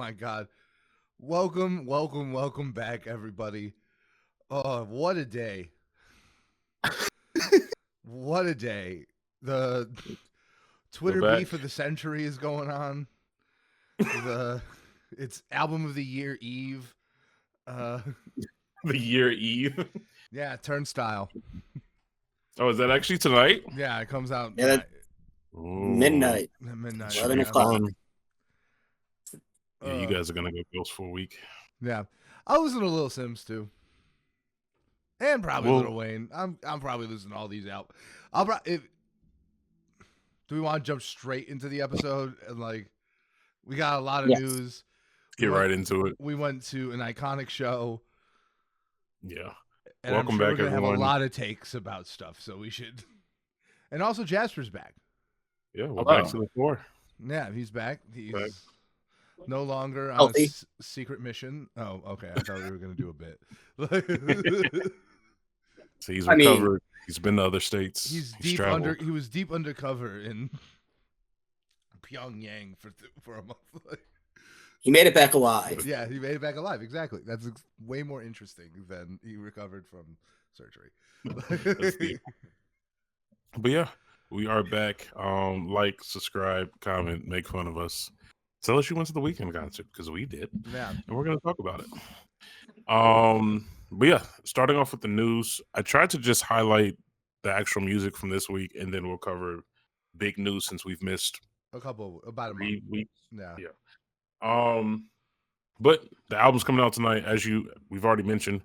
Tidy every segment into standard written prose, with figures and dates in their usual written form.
my God. Welcome back, everybody. Oh, what a day. What a day. The We're Twitter back. beef of the century is going on. It's album of the year Eve. Uh The year Eve. yeah, Turnstile. Oh, is that actually tonight? Yeah, it comes out Yeah, that- Ooh, midnight. at midnight. should 11 be o'clock. fun. Yeah, you Uh, guys are gonna go Bills for a week. Yeah. I'll listen to Lil Sims too. And probably Well- Lil Wayne. I'm probably listening to all these out. Do we want to jump straight into the episode? And we got a lot of Yes. news. Get right into it. We went to an iconic show. Yeah. And Welcome I'm sure back, we're gonna have everyone. a lot of takes about stuff, so we should. And also, Jasper's back. Yeah, we're Hello. back to the floor. Yeah, he's back. He's Back. no longer on Healthy. a secret mission. Oh, okay. I thought we were gonna do a bit. So he's I mean- recovered. He's been to other states. He's He's deep traveled. He was deep undercover in Pyongyang for a month. He made it back alive. Yeah, he made it back alive. Exactly. That's way more interesting than he recovered from surgery. That's deep. But yeah, we are back. Like, subscribe, comment, make fun of us. Tell us you went to the Weeknd concert because we did, Yeah. and we're gonna talk about it. But yeah, starting off with the news, I tried to just highlight the actual music from this week, and then we'll cover big news since we've missed About a month. 3 weeks. Yeah. But the album's coming out tonight, as we've already mentioned.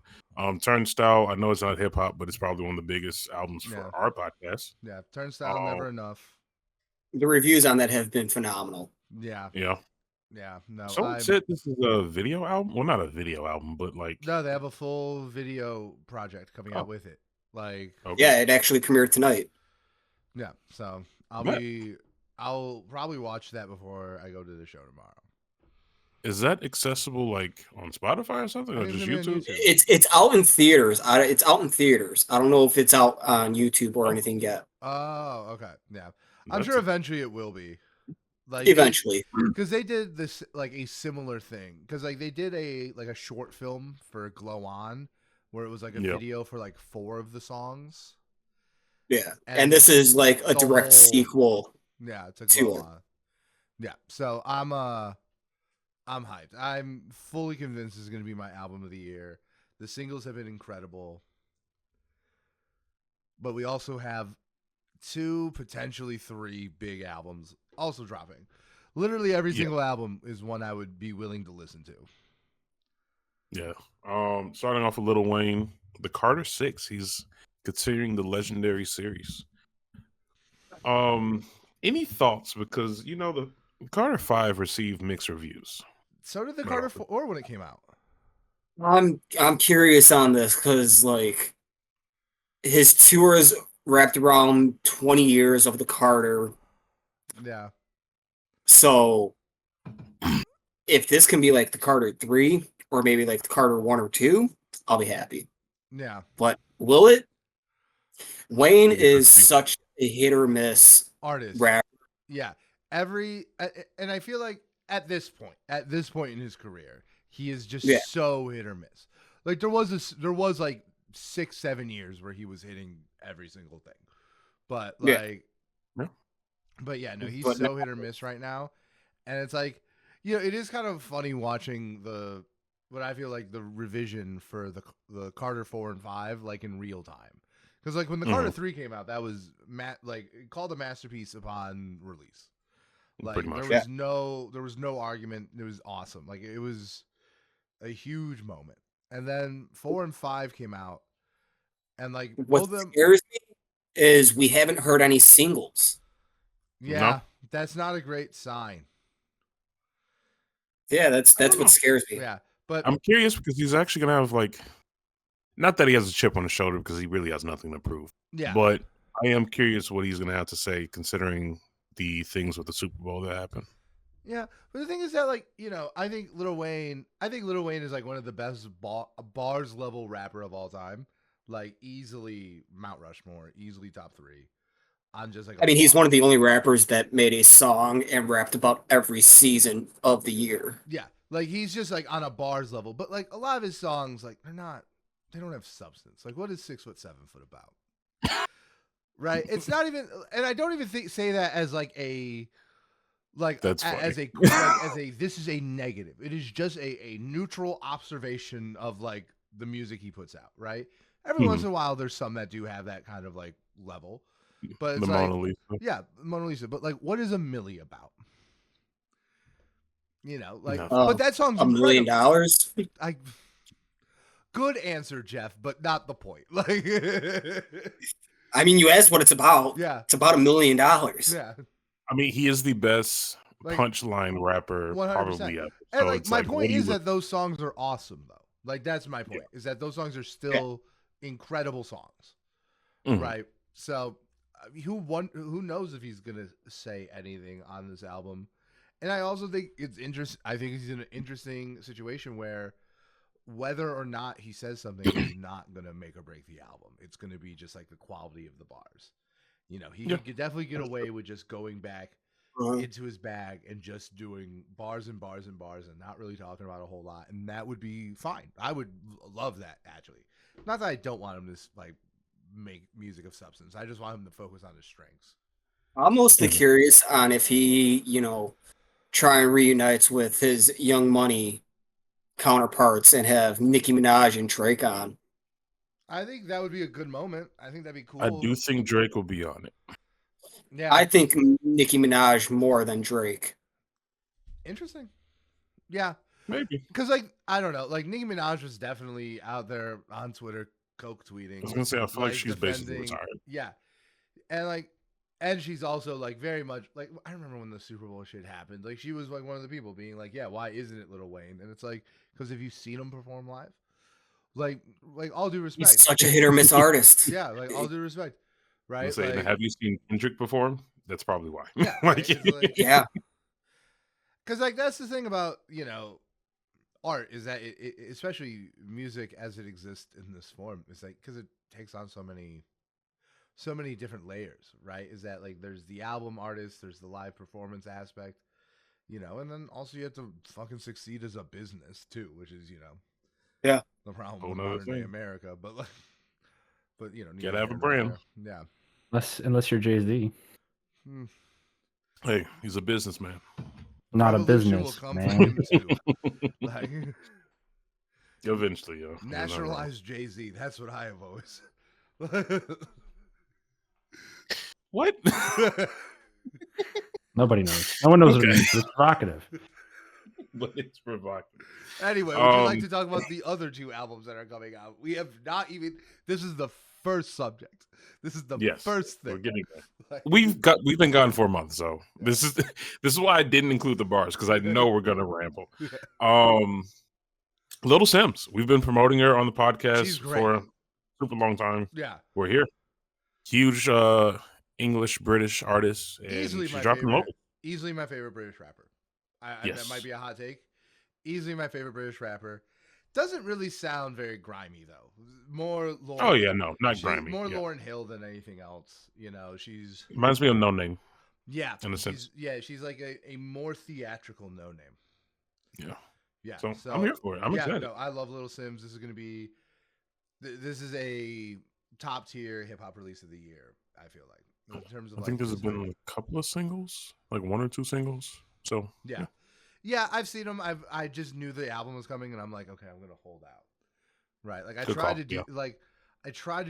Turnstile, I know it's not hip hop, but it's probably one of the biggest albums for Yeah. our podcast. Yeah. Turnstile, never enough. The reviews on that have been phenomenal. Yeah. Yeah. Yeah. No. Someone said this is a video album. Well, not a video album, but like No, they have a full video project coming out Oh. with it. okay. Yeah, it actually premiered tonight. Yeah. So I'll Yeah. probably watch that before I go to the show tomorrow. Is that accessible like on Spotify or something, I or think just it's gonna be on YouTube? YouTube. It's out in theaters. It's out in theaters. I don't know if it's out on YouTube or anything yet. Oh, okay. Yeah. I'm That's sure eventually it will be. Eventually. Because they did this a similar thing. Because they did a short film for Glow On, where it was a Yeah. video for 4 of the songs. Yeah. And And this is like a the direct whole- sequel. Yeah, to To Glow it. On. Yeah. So I'm hyped. I'm fully convinced this is gonna be my album of the year. The singles have been incredible. But we also have 2, potentially 3 big albums also dropping. Literally every Yeah. single album is one I would be willing to listen to. Yeah. Starting off with Lil Wayne, the Carter 6. He's considering the legendary series. Any thoughts? Because the Carter 5 received mixed reviews. So did the No. Carter 4 when it came out. I'm curious on this because his tour is wrapped around 20 years of the Carter. Yeah. So if this can be like the Carter 3 or maybe like the Carter 1 or 2, I'll be happy. Yeah. But will it? Wayne Yeah, is could be. such a hit or miss Artist. rapper. Yeah. And I feel like at this point in his career, he is just Yeah. so hit or miss. There was 6-7 years where he was hitting every single thing. But Yeah. But yeah, no, he's But so hit or miss right now. And it's it is kind of funny watching what I feel like the revision for the Carter 4 and 5 in real time. Because when the Carter 3 came out, that was called a masterpiece upon release. Pretty much. There was no argument. It was awesome. It was a huge moment. And then 4 and 5 came out, and both What of them. scares me is we haven't heard any singles. Yeah, that's not a great sign. Yeah, that's don't know. what scares me. Yeah, but I'm curious because he's actually gonna have not that he has a chip on his shoulder because he really has nothing to prove. yeah, But I am curious what he's gonna have to say considering the things with the Super Bowl that happened. yeah. But the thing is that I think Lil Wayne is one of the best bars level rapper of all time. Easily Mount Rushmore, easily top 3. I'm just I mean, he's one of the only rappers that made a song and rapped about every season of the year. Yeah, Like he's just like on a bars level, but like a lot of his songs, like they don't have substance. Like what is 6'7" about? Right? It's not even, and I don't even say that as like a like That's funny. as a this is a negative. It is just a neutral observation of like the music he puts out, right? Every once in a while there's some that do have that kind of like level. But it's the like, Mona Lisa. Yeah, Mona Lisa. But like what is a Millie about? You know, like No. but that song's $1 million. I good answer, Jeff, but not the point. Like I mean, you asked what it's about. Yeah. It's about $1 million. Yeah. I mean, he is the best Like, punchline rapper 100%. probably ever. And So like it's my like, point what do is you that those songs are awesome though. Like that's my point. Yeah. Is that those songs are still incredible songs. Mhm. Right? So who knows if he's going to say anything on this album. And I also think it's interesting. I think he's in an interesting situation where whether or not he says something is not going to make or break the album. It's going to be just like the quality of the bars. You know, he could definitely get away with just going back into his bag and just doing bars and bars and bars and not really talking about a whole lot. And that would be fine. I would love that, actually. Not that I don't want him to like make music of substance. I just want him to focus on his strengths. I'm mostly curious on if he, try and reunites with his Young Money counterparts and have Nicki Minaj and Drake on. I think that would be a good moment. I think that'd be cool. I do think Drake will be on it. Yeah. I think Nicki Minaj more than Drake. Interesting. Yeah. Maybe. Because, like, I don't know. Like, Nicki Minaj was definitely out there on Twitter coke tweeting. I was going to say, I feel like she's basically retired. Yeah. And, like, and she's also, like, very much, like, I remember when the Super Bowl shit happened. Like, she was, like, one of the people being like, yeah, why isn't it Lil Wayne? And it's like, because have you seen him perform live? Like, all due respect. He's such a hit or miss artist. Yeah, like, all due respect. Right? Saying, like, have you seen Kendrick perform? That's probably why. Yeah. like, yeah. Because, like, that's the thing about, art is that it, especially music as it exists in this form, is like, because it takes on so many different layers, right? Is that, like, there's the album artist, there's the live performance aspect, and then also you have to fucking succeed as a business, too, which is, yeah, the problem with modern day America. But, like, gotta have a brand. Yeah. Unless you're Jay-Z. Hey, he's a businessman. Not Revolution a will business, come man. from him, too. Like, Eventually, yo. nationalize Jay-Z. That's what I have always. What? Nobody knows. No one knows what it means. It's provocative. But it's provocative. Anyway, would you like to talk about the other two albums that are coming out? We have not even. This is the first subject. This is the first thing. We're getting there. We've been gone for a month, so this is why I didn't include the bars, because I know we're gonna ramble. Little Sims, we've been promoting her on the podcast for a super long time. Yeah, we're here. Huge English British artist, and easily she's dropping low. Easily my favorite British rapper. That might be a hot take. Easily my favorite British rapper. Doesn't really sound very grimy though. More Lauren. Oh yeah, no, not grimy. More Lauryn Hill than anything else. She's reminds me of No Name. Yeah, in a sense. She's like a more theatrical No Name. Yeah. So I'm here for it. I'm excited. No, I love Little Sims. This is gonna be. This is a top tier hip hop release of the year. I feel like in terms of. I think there's been a couple of singles, like one or two singles. So yeah, I've seen them. I just knew the album was coming, and I'm like, okay, I'm gonna hold out. Right, like I tried to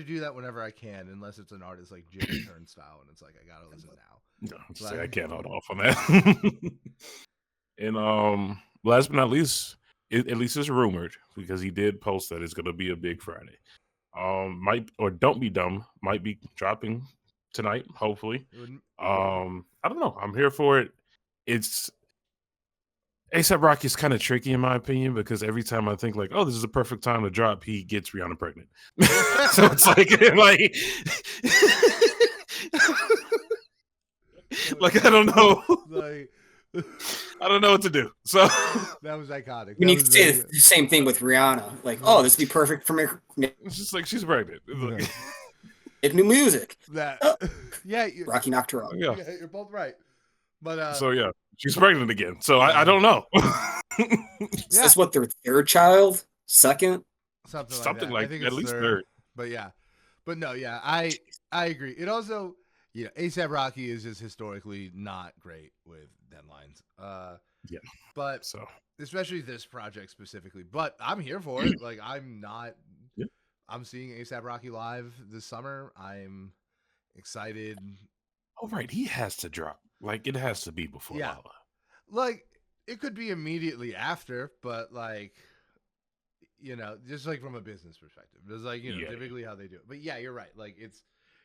do that whenever I can, unless it's an artist like Jimmy Turnstile, and it's like I gotta listen now. No, I can't hold off on that. And last but not least, at least it's rumored, because he did post that it's gonna be a big Friday. Don't Be Dumb might be dropping tonight, hopefully. I don't know. I'm here for it. It's A$AP Rocky is kind of tricky in my opinion, because every time I think like, oh, this is a perfect time to drop, he gets Rihanna pregnant. So it's like I don't know. I don't know what to do. So that was iconic. We need to say the same thing with Rihanna. Like, oh, this would be perfect for me. It's just like she's pregnant. It's new music. Yeah, Rocky knocked her out. Yeah, you're both right. But so yeah, She's pregnant again, so I don't know. Is this what their third child? Second? Something like that. I think at it's least third. But yeah. But no, yeah, I agree. It also, A$AP Rocky is just historically not great with deadlines. Yeah. But So especially this project specifically. But I'm here for it. Like I'm not. Yeah. I'm seeing A$AP Rocky live this summer. I'm excited. Oh right, he has to drop. Like it has to be before Lala. Like it could be immediately after, but like. Just like from a business perspective, it's like typically how they do it. But yeah, you're right. Like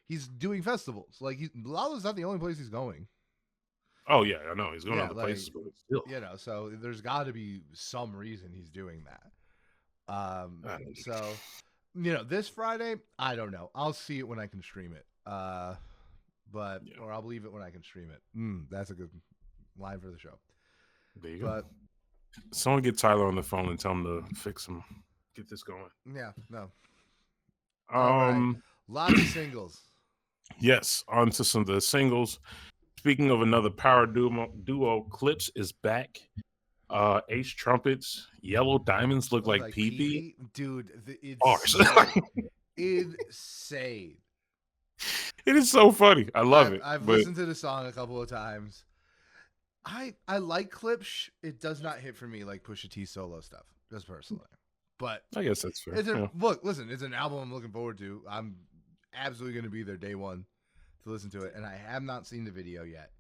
he's doing festivals. Like Lala's not the only place he's going. Oh yeah, I know he's going to other places, but still, so there's got to be some reason he's doing that. So this Friday, I don't know. I'll see it when I can stream it. Or I'll believe it when I can stream it. That's a good line for the show. There you go. Someone get Tyler on the phone and tell him to fix him. Get this going. Yeah, no. Right. Lots of singles. Yes, on to some of the singles. Speaking of another power duo, Clips is back. Ace Trumpets, Yellow Diamonds look like pee-pee. Dude, it's insane. It is so funny. I love it. I've listened to the song a couple of times. I like Clips. It does not hit for me like Pusha T solo stuff, just personally. But I guess that's fair. Look, listen, it's an album I'm looking forward to. I'm absolutely going to be there day one to listen to it, and I have not seen the video yet,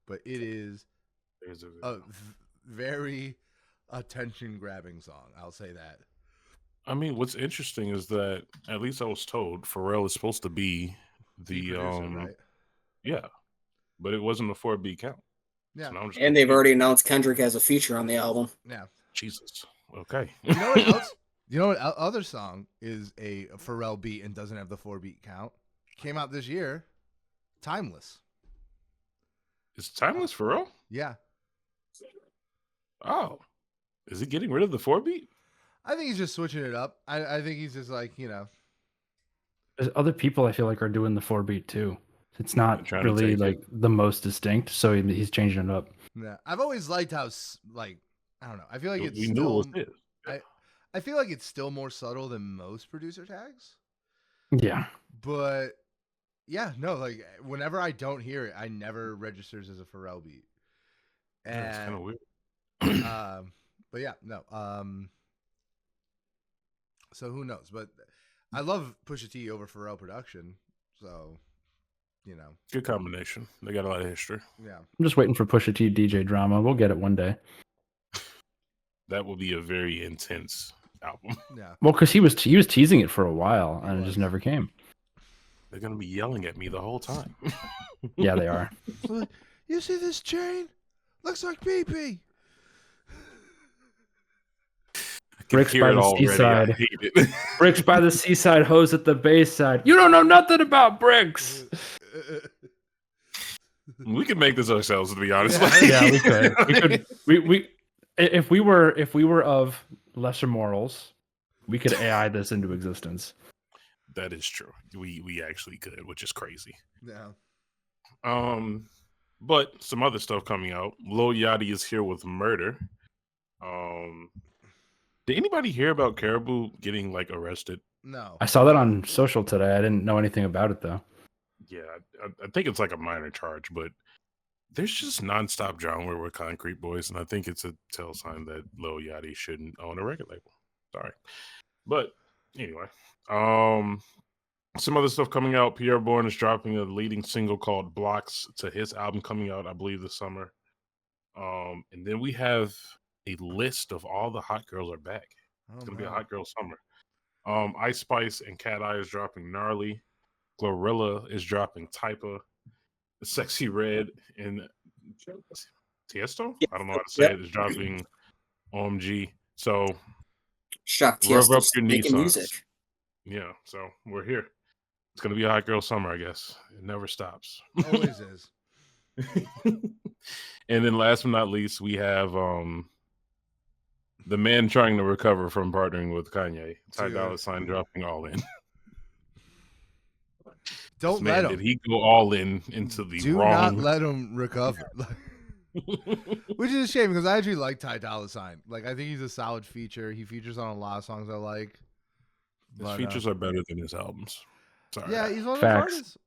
but it is a very attention-grabbing song. I'll say that. I mean, what's interesting is that, at least I was told, Pharrell is supposed to be the producer, right? Yeah, but it wasn't a 4-beat count. Yeah, so and they've already announced Kendrick as a feature on the album. Yeah, Jesus. Okay. You know what else? You know what other song is a Pharrell beat and doesn't have the 4-beat count? Came out this year. Timeless. Is Timeless Pharrell? Yeah. Oh. Is he getting rid of the 4-beat? I think he's just switching it up. I think he's just like, There's other people I feel like are doing the 4-beat too. It's not really like the most distinct, so he's changing it up. Yeah. I've always liked how, like, I don't know. I feel like it's still... knew it was his. I feel like it's still more subtle than most producer tags. Yeah. But, yeah, no, like, whenever I don't hear it, I never registers as a Pharrell beat. And, that's kind of weird. But, yeah, no. So, who knows? But I love Pusha T over Pharrell production, so... Good combination. They got a lot of history. Yeah. I'm just waiting for Pusha T DJ drama. We'll get it one day. That will be a very intense album. Yeah. Well, because he was teasing it for a while and it just never came. They're gonna be yelling at me the whole time. Yeah, they are. You see this chain? Looks like pee-pee. Bricks by the seaside. Bricks by the seaside, hose at the bayside. You don't know nothing about bricks. We could make this ourselves, to be honest. Yeah, we could. We if we were of lesser morals, we could AI this into existence. That is true. We actually could, which is crazy. Yeah. But some other stuff coming out. Lil Yachty is here with Murder. Did anybody hear about Caribou getting like arrested? No. I saw that on social today. I didn't know anything about it though. Yeah, I think it's like a minor charge, but there's just nonstop drama with Concrete Boys, and I think it's a tell sign that Lil Yachty shouldn't own a record label. Sorry. But anyway, some other stuff coming out. Pierre Bourne is dropping a leading single called Blocks to his album coming out, I believe, this summer. And then we have a list of all the hot girls are back. It's going to be a hot girl summer. Ice Spice and Cat Eye is dropping Gnarly. Glorilla is dropping Typa. Sexy Red and Tiesto? I don't know how to say it. Is dropping OMG. So Shock rev up Tiesto's your making Nissans. music. Yeah, so we're here. It's going to be a hot girl summer, I guess. It never stops. Always is. And then last but not least, we have the man trying to recover from partnering with Kanye. Ty Dolla $ign dropping All In. Don't let him. Did he go all in into the Do wrong? not let him recover. Which is a shame because I actually like Ty Dolla $ign. Like, I think he's a solid feature. He features on a lot of songs I like. His features are better than his albums. Sorry. Yeah, he's one of those artists.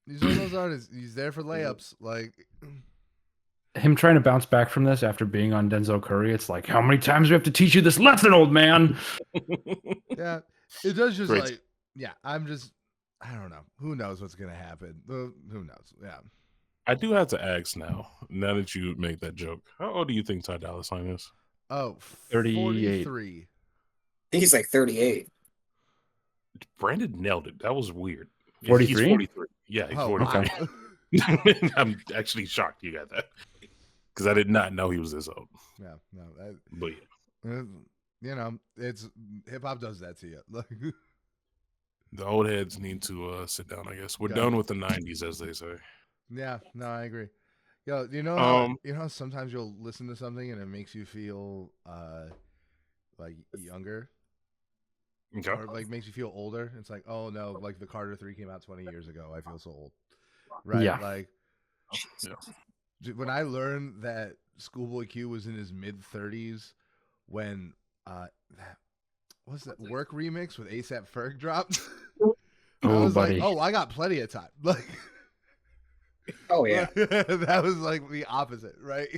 He's one of those artists. He's there for layups. Like him trying to bounce back from this after being on Denzel Curry. It's like, how many times do we have to teach you this lesson, old man? Yeah, it does just like, yeah. I don't know. Who knows what's gonna happen? Who knows? Yeah. I do have to ask now that you make that joke, how old do you think Ty Dolla $ign is? Oh, 38. 43. I think he's like 38. Brandon nailed it. That was weird. 43? He's 43. Yeah, he's 43. Wow. I'm actually shocked you got that. Because I did not know he was this old. Yeah, no. But yeah. You know, it's hip-hop does that to you. The old heads need to sit down, I guess. We're done with the 90s, as they say. Yeah, no, I agree. Yo, you know how sometimes you'll listen to something and it makes you feel like younger? Okay. Or like makes you feel older. It's like, oh no, like the Carter 3 came out 20 years ago. I feel so old. Right? Yeah. Like when I learned that Schoolboy Q was in his mid-30s when what's that Work remix with ASAP Ferg dropped? I was buddy. like, oh, I got plenty of time. Like oh yeah. that was like the opposite, right?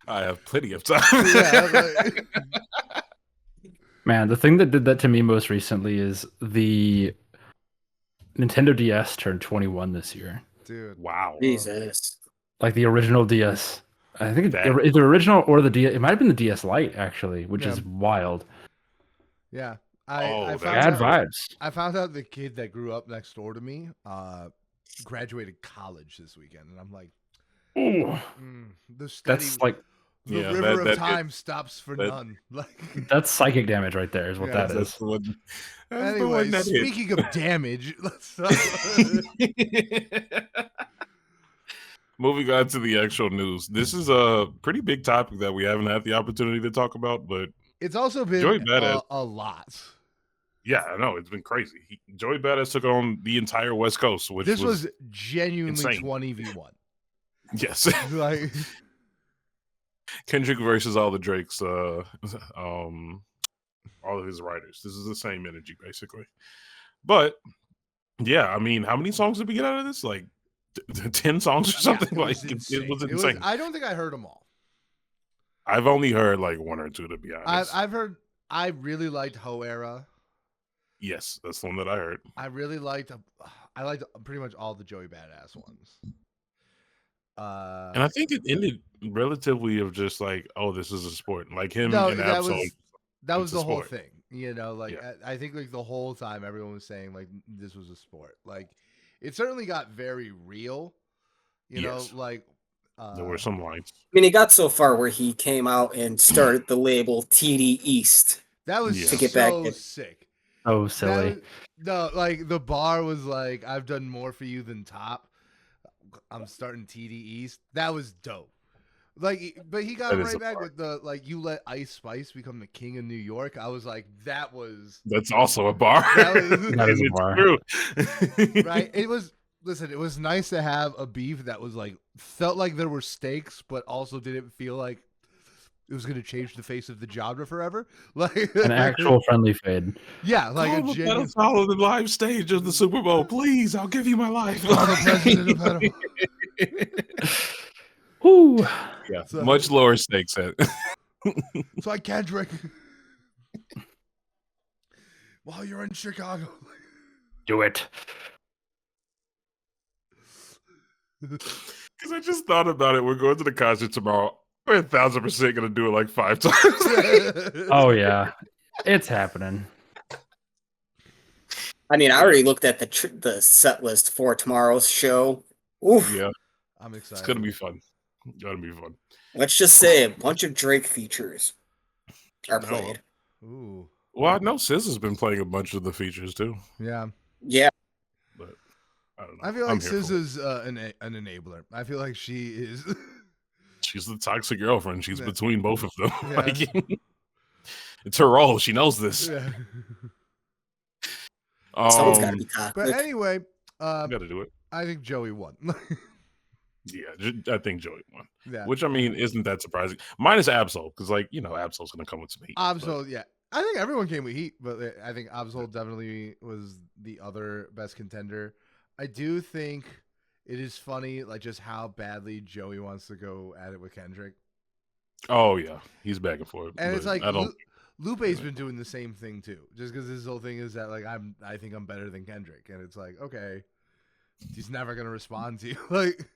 I have plenty of time. Yeah, man, the thing that did that to me most recently is the Nintendo DS turned 21 this year. Dude. Wow. Jesus. Like the original DS. I think it's the original or the DS. It might have been the DS Lite, actually, which is wild. Yeah. I bad vibes. I found out the kid that grew up next door to me graduated college this weekend, and I'm like, that's like the river of time stops for none. Like that's psychic damage right there, is what that is. Anyway, speaking of damage, let's moving on to the actual news. This is a pretty big topic that we haven't had the opportunity to talk about, but it's also been a lot. Yeah, I know. It's been crazy. Joey Badass took on the entire West Coast, which this was genuinely insane. 20v1. Yes. Like Kendrick versus all the Drakes, all of his writers. This is the same energy, basically. But, yeah, I mean, how many songs did we get out of this? Like 10 songs or something? Yeah, it was insane. I don't think I heard them all. I've only heard like one or two, to be honest. I really liked Ho Era. Yes, that's the one that I heard. I liked pretty much all the Joey Badass ones. And I think it ended relatively of just like, oh, this is a sport. Like him and Absol. That was the whole thing. You know, like I think like the whole time everyone was saying like this was a sport. Like it certainly got very real. You know, like there were some lines. I mean, he got so far where he came out and started the label TD East. That was to get back sick. Oh, silly. No, like the bar was like, I've done more for you than Top. I'm starting TD East. That was dope. Like, but he got right back with the like, you let Ice Spice become the king of New York. I was like, that's also a bar. That is a bar. True. Right? It was. Listen, it was nice to have a beef that was like felt like there were stakes, but also didn't feel like it was going to change the face of the genre forever. Like an actual friendly fade. Yeah, like a genuine. Follow the live stage of the Super Bowl, please. I'll give you my life. Woo. Yeah, so, much lower stakes. So I can't drink while you're in Chicago. Do it. Because I just thought about it. We're going to the concert tomorrow. We're 1,000% going to do it like 5 times. Oh, yeah. It's happening. I mean, I already looked at the set list for tomorrow's show. Oof. Yeah. I'm excited. It's going to be fun. Gotta be fun. Let's just say a bunch of Drake features are played. Ooh. Well, I know SZA has been playing a bunch of the features too. Yeah. Yeah. But I don't know. I feel like SZA's an enabler. I feel like she is. She's the toxic girlfriend. She's between both of them. Yeah. Like, it's her role. She knows this. Yeah. Someone's got to be toxic. But anyway, got to do it. I think Joey won. Yeah, I think Joey won. Yeah. Which, I mean, isn't that surprising? Minus Absol, because, like, Absol's going to come with some heat. Absol, yeah. I think everyone came with heat, but I think Absol definitely was the other best contender. I do think it is funny, like, just how badly Joey wants to go at it with Kendrick. Oh, yeah. He's back and forth. And it's like, Lupe's been doing the same thing, too. Just because his whole thing is that, like, I think I'm better than Kendrick. And it's like, okay, he's never going to respond to you. Like,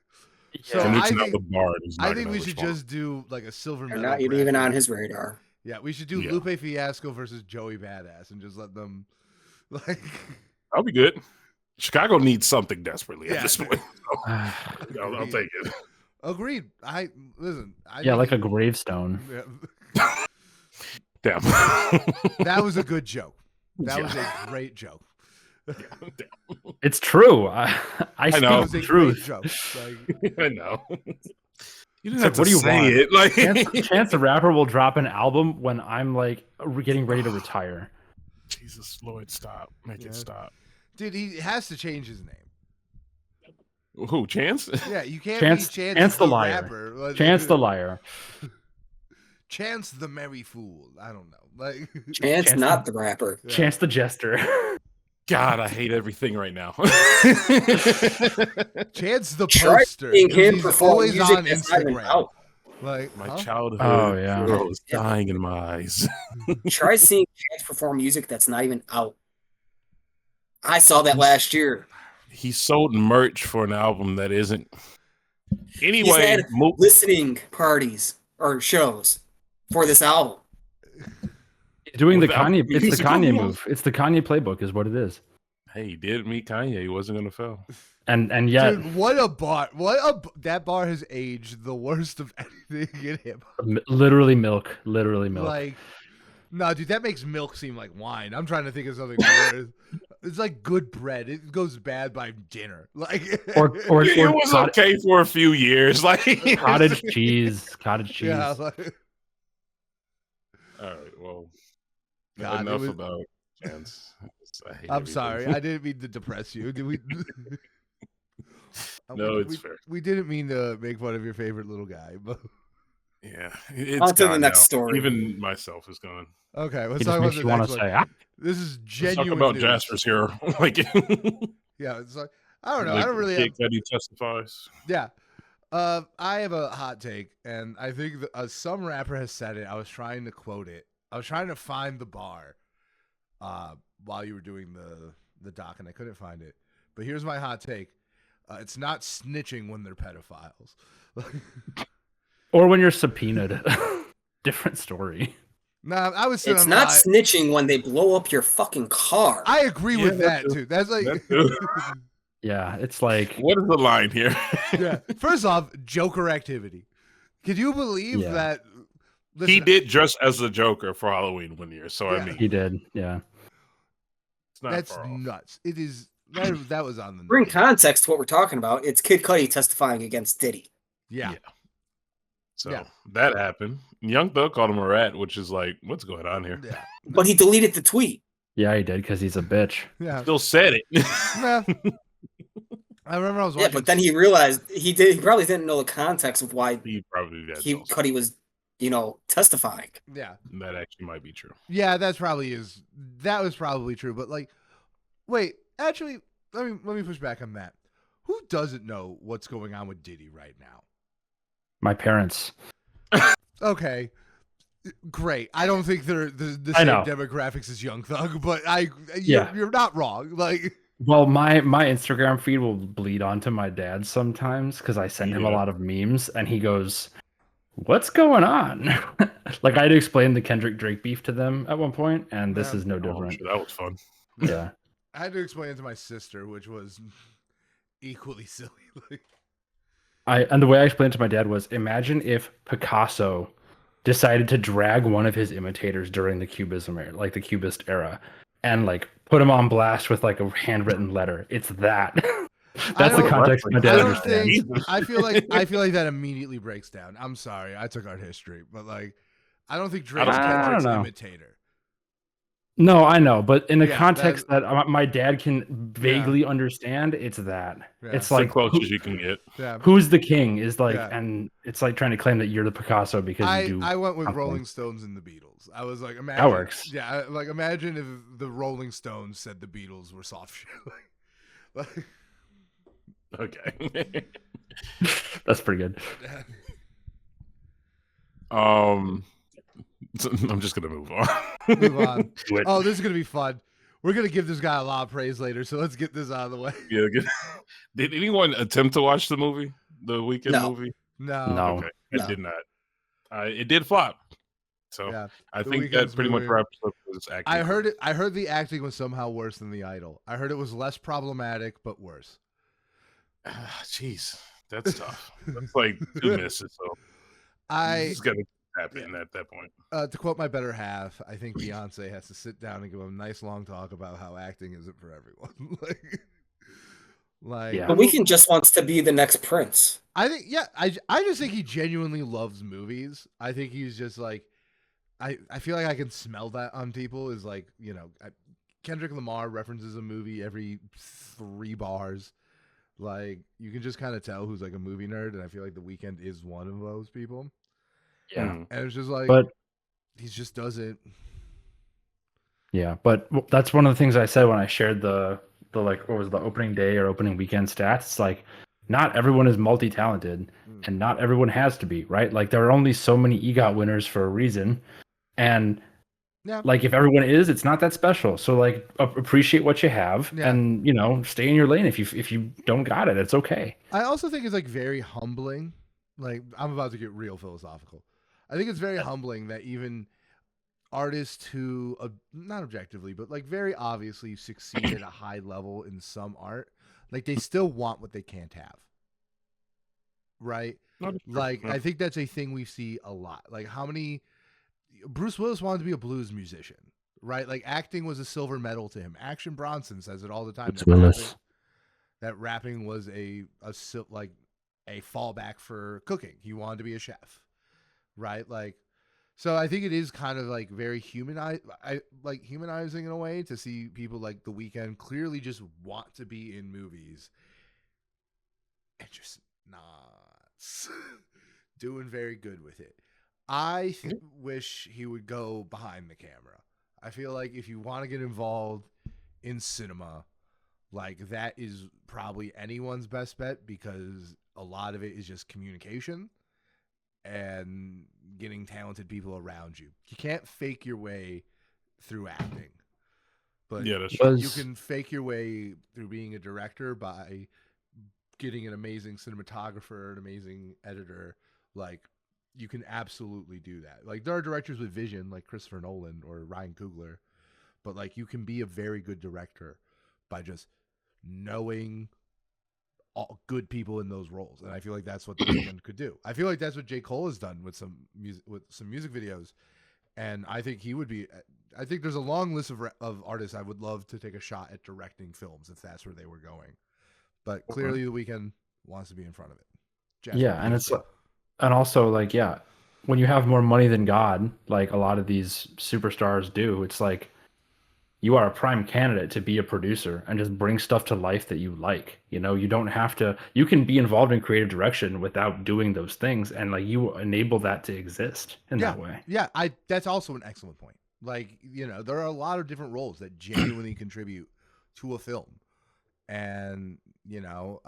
so I think we should just do, like, a silver medal. They're not even on his radar. Yeah, we should do Lupe Fiasco versus Joey Badass and just let them, like... That'll be good. Chicago needs something desperately at this point. So, I'll take it. Agreed. Listen. Like a gravestone. Yeah. Damn. That was a good joke. That was a great joke. It's true. I know. It was a great joke. Like, I know. You didn't have to say it. Like Chance the Rapper will drop an album when I'm like getting ready to retire. Jesus, Lloyd, stop. Make it stop. Dude, he has to change his name. Who, Chance? Yeah, you can't Chance, be Chance the liar. Rapper. Chance the liar. Chance the merry fool. I don't know. Like Chance not the rapper. Yeah. Chance the jester. God, I hate everything right now. Chance the poster. He's always on Instagram. Like my childhood girl is dying in my eyes. Try seeing Chance perform music that's not even out. I saw that last year. He sold merch for an album that isn't. Anyway, he's had listening parties or shows for this album. Doing the Kanye, it's the Kanye move. It's the Kanye playbook, is what it is. Hey, he did meet Kanye. He wasn't gonna fail. And yet, dude, what a bar! That bar has aged the worst of anything in hip hop. Literally milk. Like, no, dude, that makes milk seem like wine. I'm trying to think of something worse. It's like good bread. It goes bad by dinner. Like, or it was okay for a few years. Like cottage cheese. Yeah. Like, all right. Well, God, enough about Chance. I'm sorry. I didn't mean to depress you. Did we? No, it's fair. We didn't mean to make fun of your favorite little guy, but yeah, it's on to the next now. Story. Even myself is gone. Okay, let's talk about the next one. This is genuine. Let's talk about news. Jasper's here. Like, yeah, it's like I don't know. Like I don't really. That he testifies. Yeah, I have a hot take, and I think that, some rapper has said it. I was trying to quote it. I was trying to find the bar, while you were doing the doc, and I couldn't find it. But here's my hot take. It's not snitching when they're pedophiles. Or when you're subpoenaed. Different story. Nah, I was. It's not snitching when they blow up your fucking car. I agree with that too. That's like. Yeah, it's like. What is the line here? Yeah. First off, Joker activity. Could you believe that? Listen, he did dress as the Joker for Halloween one year. So I mean, he did. Yeah. It's not that's nuts. It is. That was on the. Bring context to what we're talking about. It's Kid Cudi testifying against Diddy. Yeah. So that happened. Young Thug called him a rat, which is like, what's going on here? Yeah. But he deleted the tweet. Yeah, he did because he's a bitch. Yeah. Still said it. Nah. I remember I was watching. Yeah, but then he realized he probably didn't know the context of why he probably did. Cudi was, testifying. Yeah. That actually might be true. Yeah, that was probably true. But like, wait, actually, let me push back on that. Who doesn't know what's going on with Diddy right now? My parents. Okay, great. I don't think they're the same demographics as Young Thug, but you're not wrong. Like, well, my Instagram feed will bleed onto my dad sometimes because I send him a lot of memes, and he goes, "What's going on?" Like, I had to explain the Kendrick Drake beef to them at one point, and this is no different. That was fun. Yeah, I had to explain it to my sister, which was equally silly. Like, and the way I explained it to my dad was, imagine if Picasso decided to drag one of his imitators during the Cubism era, like the Cubist era, and like put him on blast with like a handwritten letter. It's that. That's the context my dad understands. I feel like that immediately breaks down. I'm sorry, I took art history, but like, I don't think Drake's Kendrick's imitator. No, I know, but in the Yeah, context that my dad can vaguely understand, it's that. Yeah. It's The like closest you can get. Yeah. who's the king is like, Yeah. and it's like trying to claim that you're the Picasso because you do. I went with something. Rolling Stones and the Beatles. I was like, imagine. That works. Yeah, like imagine if the Rolling Stones said the Beatles were soft shit. Like, Okay. That's pretty good. So I'm just gonna move on. Move on. Do it. Oh, this is gonna be fun. We're gonna give this guy a lot of praise later, so let's get this out of the way. Yeah. Good. Did anyone attempt to watch the movie, the Weeknd No. movie? No. Okay, No. I did not. It did flop. So Yeah. I The think that Weeknd's pretty much movie- wraps up this acting. I heard it. I heard the acting was somehow worse than The Idol. I heard it was less problematic but worse. Jeez, that's tough. That's like 2 misses. So it's gonna happen at that point. To quote my better half, I think Beyonce has to sit down and give a nice long talk about how acting isn't for everyone. like, Yeah. The Weeknd just wants to be the next Prince. I think, yeah, I just think he genuinely loves movies. I think he's just like, I feel like I can smell that on people. Is like, you know, Kendrick Lamar references a movie every 3 bars. Like, you can just kind of tell who's like a movie nerd, and I feel like The Weeknd is one of those people. Yeah. Mhm. And it's just like, But he just doesn't. yeah, but that's one of the things I said when I shared the like, what was it, the opening day or opening weekend stats. It's like, not everyone is multi-talented, and not everyone has to be, right? Like, there are only so many EGOT winners for a reason, and Yeah. like, if everyone is, it's not that special. So like, appreciate what you have, Yeah. and you know, stay in your lane. If you don't got it, it's okay. I also think it's like very humbling. Like, I'm about to get real philosophical. I think it's very humbling that even artists who, not objectively, but like very obviously succeed at a high level in some art, like they still want what they can't have. Right? Like, I think that's a thing we see a lot. Like, how many Bruce Willis wanted to be a blues musician, right? Like, acting was a silver medal to him. Action Bronson says it all the time. Bruce Willis. That rapping was a fallback for cooking. He wanted to be a chef, right? Like, so I think it is kind of like very humanizing in a way to see people like The Weeknd clearly just want to be in movies and just not doing very good with it. I wish he would go behind the camera. I feel like if you want to get involved in cinema, like, that is probably anyone's best bet, because a lot of it is just communication and getting talented people around you. You can't fake your way through acting, but Yeah, that's true. you can fake your way through being a director by getting an amazing cinematographer, an amazing editor. Like, you can absolutely do that. Like, there are directors with vision, like Christopher Nolan or Ryan Coogler, but like, you can be a very good director by just knowing all good people in those roles. And I feel like that's what The Weeknd could do. I feel like that's what J. Cole has done with some music videos. And I think he would be, I think there's a long list of artists I would love to take a shot at directing films if that's where they were going. But clearly The Weeknd wants to be in front of it. Jasper, Yeah, and also like, yeah, when you have more money than God, like a lot of these superstars do, it's like you are a prime candidate to be a producer and just bring stuff to life that you like. You know, you don't have to, you can be involved in creative direction without doing those things, and like, you enable that to exist in that way. Yeah, that's also an excellent point. Like, you know, there are a lot of different roles that genuinely contribute to a film. And, you know,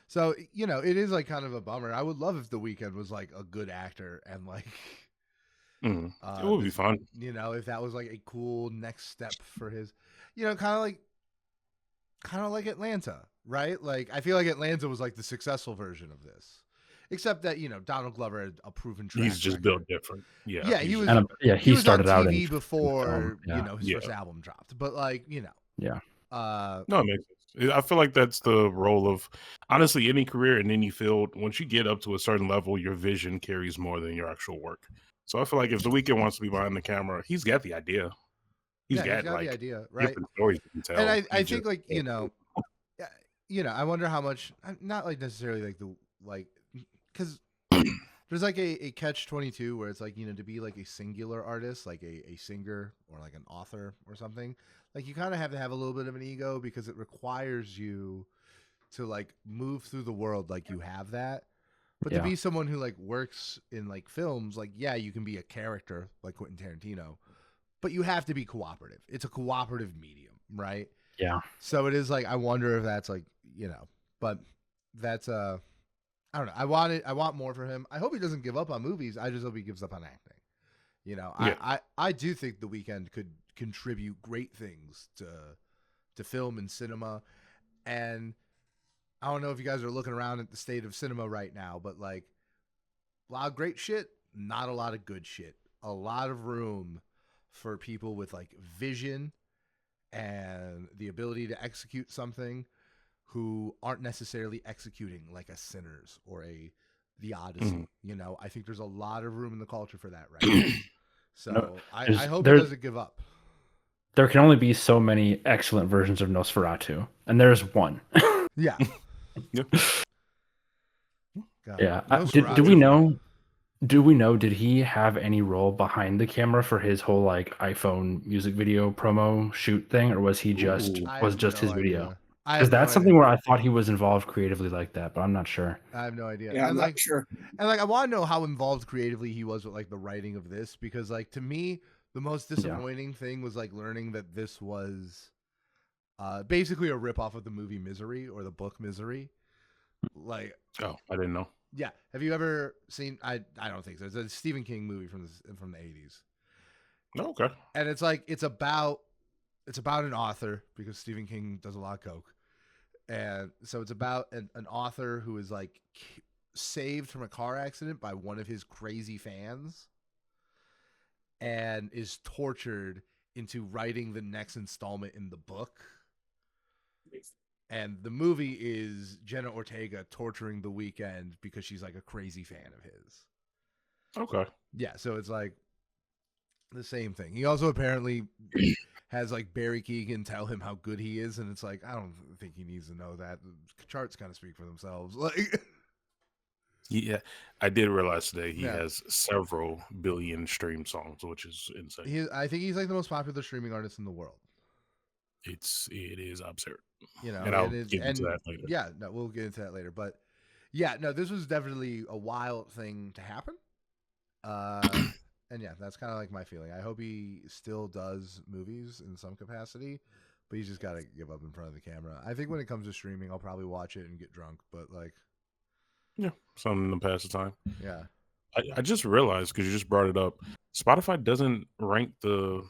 so, you know, it is like kind of a bummer. I would love if The Weeknd was like a good actor and like, it would be fun. You know, if that was like a cool next step for his, you know, kind of like Atlanta, right? Like, I feel like Atlanta was like the successful version of this, except that, you know, Donald Glover had a proven track He's just record. built different. Yeah. Yeah, he was. And he was started on out TV in before film, yeah. you know, his first album dropped, but like, you know, Yeah. No, it makes sense. I feel like that's the role of, honestly, any career in any field. Once you get up to a certain level, your vision carries more than your actual work. So I feel like if The Weeknd wants to be behind the camera, he's got the idea. He's got like the idea, right? different stories you can tell. And I think like, you know, I wonder how much, not like necessarily like because there's like a catch-22 where it's like, you know, to be like a singular artist, like a singer or like an author or something, like you kind of have to have a little bit of an ego because it requires you to like move through the world like you have that. But to be someone who like works in like films, like, yeah, you can be a character like Quentin Tarantino, but you have to be cooperative. It's a cooperative medium, right? Yeah. So it is like, I wonder if that's like, you know, but that's I don't know. I want more for him. I hope he doesn't give up on movies. I just hope he gives up on acting. You know, I do think The Weeknd could contribute great things to film and cinema. And I don't know if you guys are looking around at the state of cinema right now, but like a lot of great shit, not a lot of good shit. A lot of room for people with like vision and the ability to execute something who aren't necessarily executing like a Sinners or The Odyssey. You know, I think there's a lot of room in the culture for that right now. So I hope he doesn't give up. There can only be so many excellent versions of Nosferatu, and there's one. Yeah. Yeah. Do we know? Do we know? Did he have any role behind the camera for his whole like iPhone music video promo shoot thing, or was he just his video? Because that's something where I thought he was involved creatively like that, but I'm not sure. I have no idea. Yeah, I'm like, not sure. And like, I want to know how involved creatively he was with like the writing of this, because like to me, the most disappointing thing was like learning that this was basically a ripoff of the movie Misery or the book Misery. Like, oh, I didn't know. Yeah, have you ever seen? I don't think so. It's a Stephen King movie from the 80s. Okay. And it's like it's about an author, because Stephen King does a lot of coke. And so it's about an author who is like saved from a car accident by one of his crazy fans and is tortured into writing the next installment in the book. And the movie is Jenna Ortega torturing The Weeknd because she's like a crazy fan of his. Okay. Yeah, so it's like the same thing. He also apparently has like Barry Keoghan tell him how good he is, and it's like, I don't think he needs to know that. The charts kind of speak for themselves. Like, yeah, I did realize today he has several billion stream songs, which is insane. I think he's like the most popular streaming artist in the world. It is absurd. You know, and I'll get into that later. Yeah, no, we'll get into that later. But yeah, no, this was definitely a wild thing to happen. And yeah, that's kind of like my feeling. I hope he still does movies in some capacity, but he's just got to give up in front of the camera. I think when it comes to streaming, I'll probably watch it and get drunk, but like, yeah, something to pass the time. Yeah. I just realized, because you just brought it up, Spotify doesn't rank the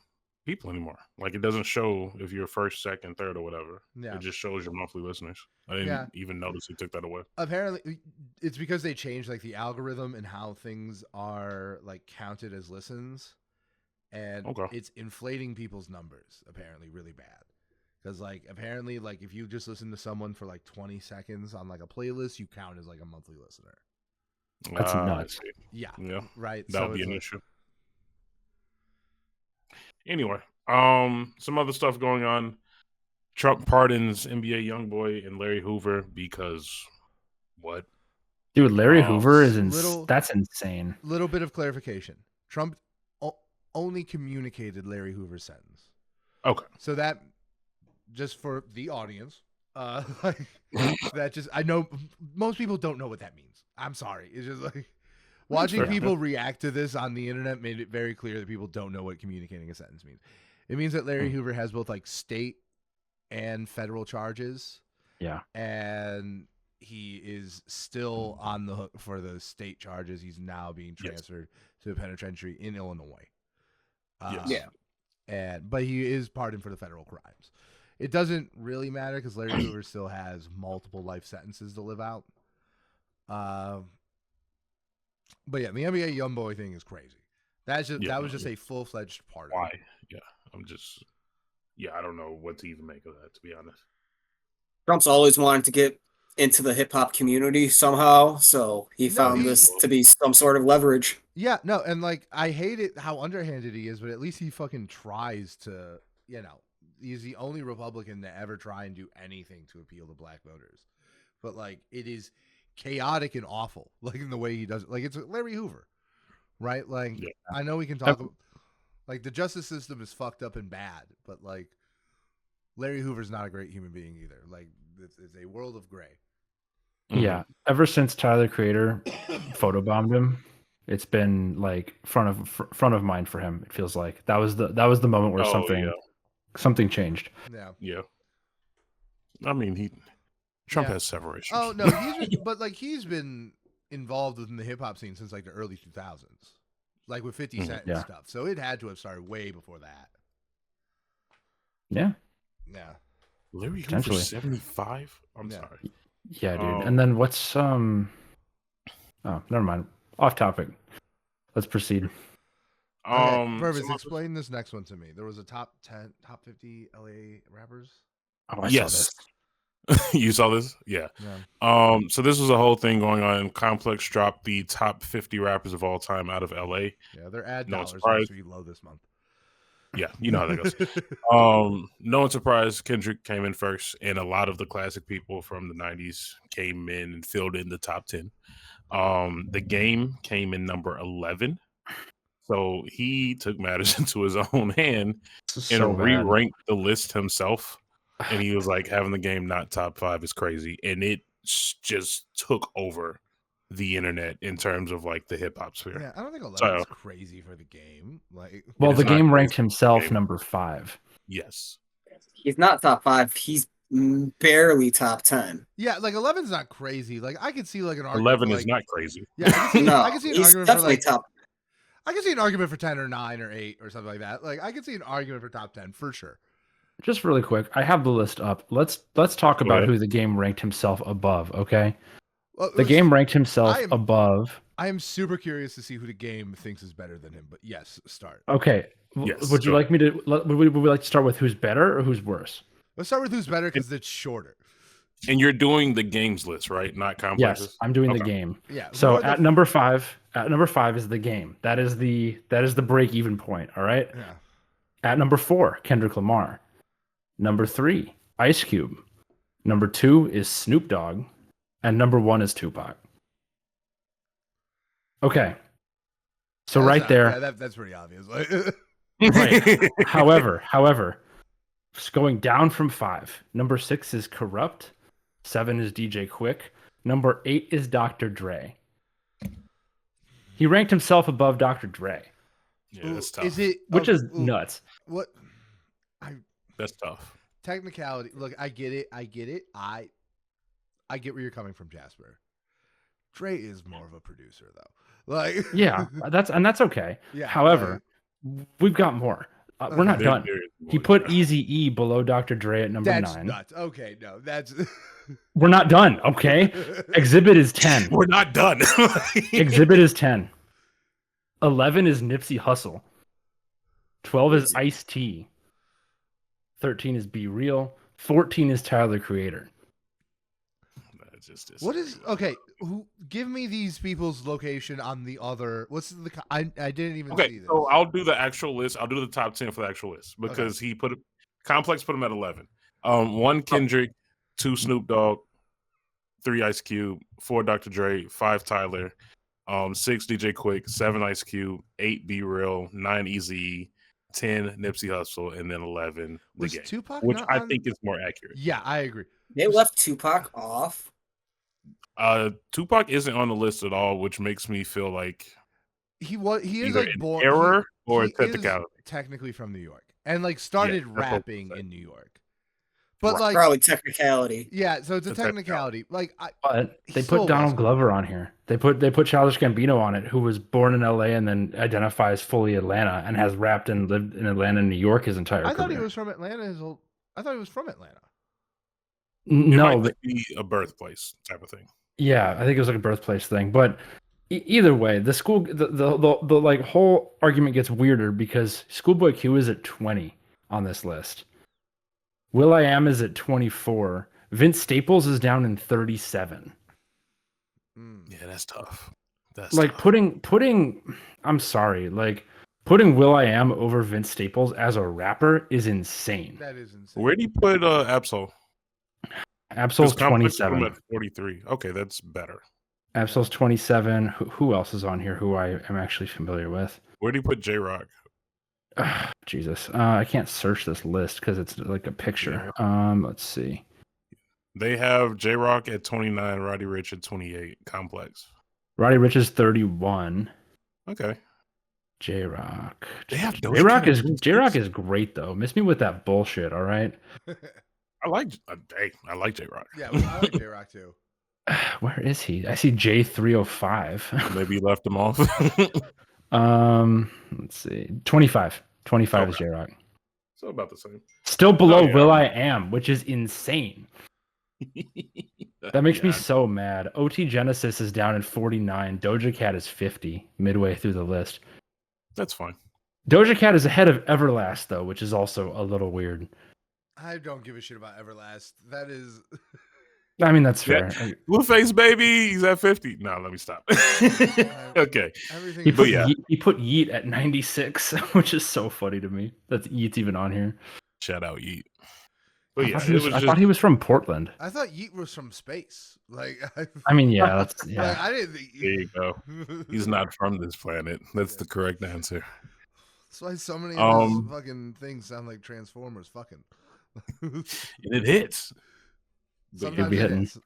people anymore. Like, it doesn't show if you're first, second, third, or whatever. Yeah. It just shows your monthly listeners. I didn't even notice he took that away. Apparently, it's because they changed like the algorithm and how things are like counted as listens, and it's inflating people's numbers apparently really bad. Because like apparently, like if you just listen to someone for like 20 seconds on like a playlist, you count as like a monthly listener. That's nuts. Yeah. Right. That would be an issue. Anyway, some other stuff going on. Trump pardons NBA YoungBoy and Larry Hoover because what? Dude, Larry Hoover is that's insane. Little bit of clarification. Trump only communicated Larry Hoover's sentence. Okay. So that, just for the audience, that just, I know most people don't know what that means. I'm sorry. It's just like watching people react to this on the internet made it very clear that people don't know what communicating a sentence means. It means that Larry Hoover has both like state and federal charges. Yeah. And he is still on the hook for the state charges. He's now being transferred to the penitentiary in Illinois. But he is pardoned for the federal crimes. It doesn't really matter because Larry Hoover still has multiple life sentences to live out. But yeah, the NBA YoungBoy thing is crazy. That was just a full-fledged pardon. Why? Yeah, I don't know what to even make of that, to be honest. Trump's always wanted to get into the hip-hop community somehow, so he found this to be some sort of leverage. Yeah, no, and like, I hate it how underhanded he is, but at least he fucking tries to, he's the only Republican to ever try and do anything to appeal to black voters. But like, chaotic and awful, like in the way he does it. Like it's Larry Hoover, right? Like Yeah. I know we can talk like the justice system is fucked up and bad, but like Larry Hoover's not a great human being either. Like it's a world of gray. Yeah, ever since Tyler the Creator photobombed him, it's been like front of mind for him. It feels like that was the moment where something changed. Yeah. Yeah. I mean, Trump has several issues. Oh no, he's been involved within the hip hop scene since like the early 2000s, like with 50 Cent and stuff. So it had to have started way before that. Yeah. Yeah. Larry Hoover 75. I'm sorry. Yeah, dude. And then what's Oh, never mind. Off topic. Let's proceed. Purvis, explain this next one to me. There was a top 50 LA rappers. Oh, I saw this. You saw this? Yeah. So this was a whole thing going on. Complex dropped the top 50 rappers of all time out of LA. Yeah, their ad dollars must be low this month. Yeah, you know how that goes. No one surprised. Kendrick came in first, and a lot of the classic people from the 90s came in and filled in the top 10. The Game came in number 11. So he took matters into his own hand and re-ranked the list himself. And he was like, having the Game not top 5 is crazy. And it just took over the internet in terms of like the hip hop sphere. Yeah, I don't think 11 is crazy for the Game. Like, well, the Game ranked himself number 5. Yes, he's not top 5. He's barely top 10. Yeah, like 11's not crazy. Like I could see like an argument. 11 is not crazy. Yeah, I can see an argument definitely for like, top. I can see an argument for 10 or 9 or 8 or something like that. Like I can see an argument for top 10 for sure. Just really quick, I have the list up. Let's talk about who the Game ranked himself above. Okay. Well, the Game ranked himself above. I am super curious to see who the Game thinks is better than him. But yes, start. Okay. Yes, would you like me to? Would we like to start with who's better or who's worse? Let's start with who's better because it's shorter. And you're doing the Games list, right? Not complexes. Yes, I'm doing the Game. Yeah. So at number 5, is the Game. That is the break-even point. All right. Yeah. At number 4, Kendrick Lamar. Number 3, Ice Cube. Number 2 is Snoop Dogg. And number 1 is Tupac. Okay. So right there. Yeah, that's pretty obvious. Right. However, going down from 5. Number 6 is Corrupt. 7 is DJ Quick. Number 8 is Dr. Dre. He ranked himself above Dr. Dre. Yeah, that's tough. Which is nuts. What? That's tough. Technicality. Look, I get it. I get where you're coming from, Jasper. Dre is more of a producer, though. Like, yeah, that's okay. Yeah. However, we've got more. We're not done. He put Eazy-E below Dr. Dre at number 9. That's nuts. Okay, no, that's. We're not done. Okay, Exhibit is 10. We're not done. Exhibit is 10. 11 is Nipsey Hussle. 12 is Ice-T. 13 is Be Real. 14 is Tyler the Creator. What is okay? Give me these people's location on the other. What's the? I didn't even see this. So I'll do the actual list. I'll do the top 10 for the actual list because he put Complex put him at 11. 1 Kendrick, 2 Snoop Dogg, 3 Ice Cube, 4 Dr. Dre, 5 Tyler, 6 DJ Quick, 7 Ice Cube, 8 Be Real, 9 Eazy-E, 10 Nipsey Hussle, and then 11 The Game, Tupac, which I think is more accurate. Yeah, I agree. They left Tupac off. Tupac isn't on the list at all, which makes me feel like he is like an error or a technicality. Technically from New York, and like started rapping in New York, but like probably technicality. Yeah, so it's a technicality. Like, but they put Donald Glover on here. They put Childish Gambino on it, who was born in LA and then identifies fully Atlanta and has rapped and lived in Atlanta and New York his entire career. I thought he was from Atlanta. I thought he was from Atlanta. No, but be a birthplace type of thing. Yeah, I think it was like a birthplace thing. But either way, the like whole argument gets weirder because Schoolboy Q is at 20 on this list. will.i.am is at 24. Vince Staples is down in 37. Yeah, that's tough. That's like tough. putting. I'm sorry, like putting will.i.am over Vince Staples as a rapper is insane. That is insane. Where do you put Absol? Absol's Complex put him 27. at 43. Okay, that's better. Absol's 27. Who else is on here who I am actually familiar with? Where do you put J-Rock? Jesus. I can't search this list because it's like a picture. Let's see. They have J-Rock at 29, Roddy Ricch at 28. Complex. Roddy Ricch is 31. Okay. J-Rock. They have J-Rock is great though. Miss me with that bullshit, all right? I like J-Rock. Yeah, I like J-Rock too. Where is he? I see J305. Maybe you left him off. Let's see. 25. 25 is J-Rock. So about the same. Still below Will I Am, which is insane. That makes me so mad. OT Genesis is down at 49. Doja Cat is 50 midway through the list. That's fine. Doja Cat is ahead of Everlast, though, which is also a little weird. I don't give a shit about Everlast. That is... I mean, that's fair. Yeah. Blueface Baby, he's at 50. No, let me stop. Okay. He put Yeet at 96, which is so funny to me. That Yeet's even on here. Shout out Yeet. But I thought he was from Portland. I thought Yeet was from space. Like, I mean, yeah, that's Like, I didn't think. There you go. He's not from this planet. That's the correct answer. That's why so many of his fucking things sound like Transformers. Fucking. And it hits. Sometimes it hits.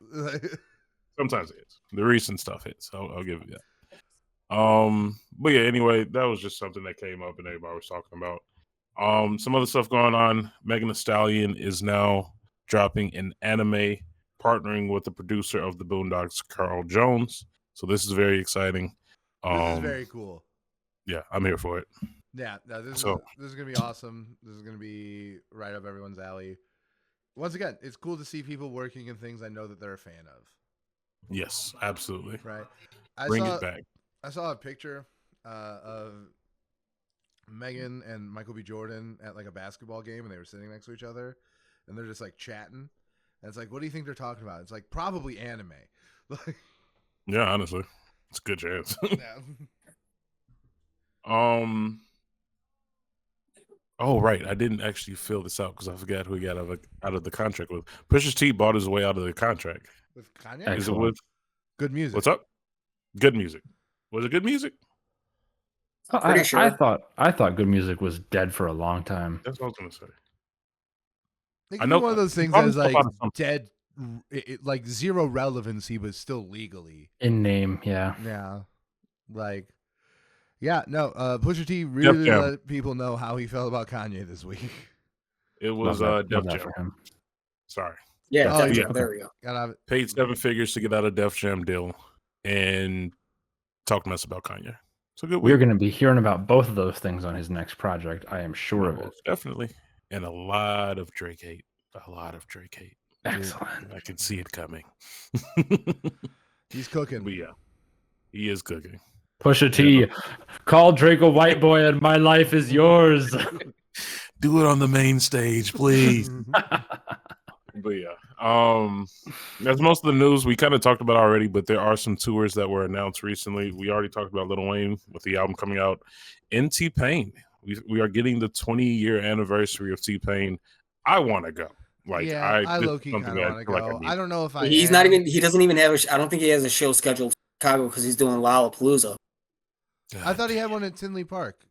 Sometimes it hits. The recent stuff hits. I'll give it that. But yeah, anyway, that was just something that came up and everybody was talking about. Some other stuff going on. Megan Thee Stallion is now dropping an anime, partnering with the producer of the Boondocks, Carl Jones. So this is very exciting. This is very cool. Yeah, I'm here for it. Yeah, no, this is gonna be awesome. This is gonna be right up everyone's alley. Once again, it's cool to see people working in things I know that they're a fan of. Yes, absolutely. Right. Bring it back. I saw a picture of Megan and Michael B. Jordan at like a basketball game, and they were sitting next to each other, and they're just like chatting. And it's like, what do you think they're talking about? It's like probably anime. Yeah, honestly, it's a good chance. Yeah. Oh right, I didn't actually fill this out because I forgot who he got out of the contract with. Pusha T bought his way out of the contract. With Kanye? Is it with Good Music? What's up? Good Music. Was it Good Music? Pretty sure. I thought Good Music was dead for a long time. That's what I was gonna say. I know one of those things that is like dead, like zero relevancy, but still legally in name. Yeah. Yeah. Like. Yeah, no, Pusha T really let people know how he felt about Kanye this week. It was Def Jam. Sorry. Yeah, there we go. Got paid 7 figures to get out of Def Jam deal and talk mess about Kanye. So good. We're going to be hearing about both of those things on his next project. I am sure of it. Definitely. And a lot of Drake hate. Excellent. I can see it coming. He's cooking. But yeah, he is cooking. Pusha T, call Drake a white boy and my life is yours. Do it on the main stage, please. But yeah, that's most of the news we kind of talked about already, but there are some tours that were announced recently. We already talked about Lil Wayne with the album coming out. In T-Pain, we are getting the 20-year anniversary of T-Pain. I want to go. Like, yeah, I low-key kind of want to go. I don't know if he doesn't even have I don't think he has a show scheduled in Chicago because he's doing Lollapalooza. I thought he had one at Tinley Park.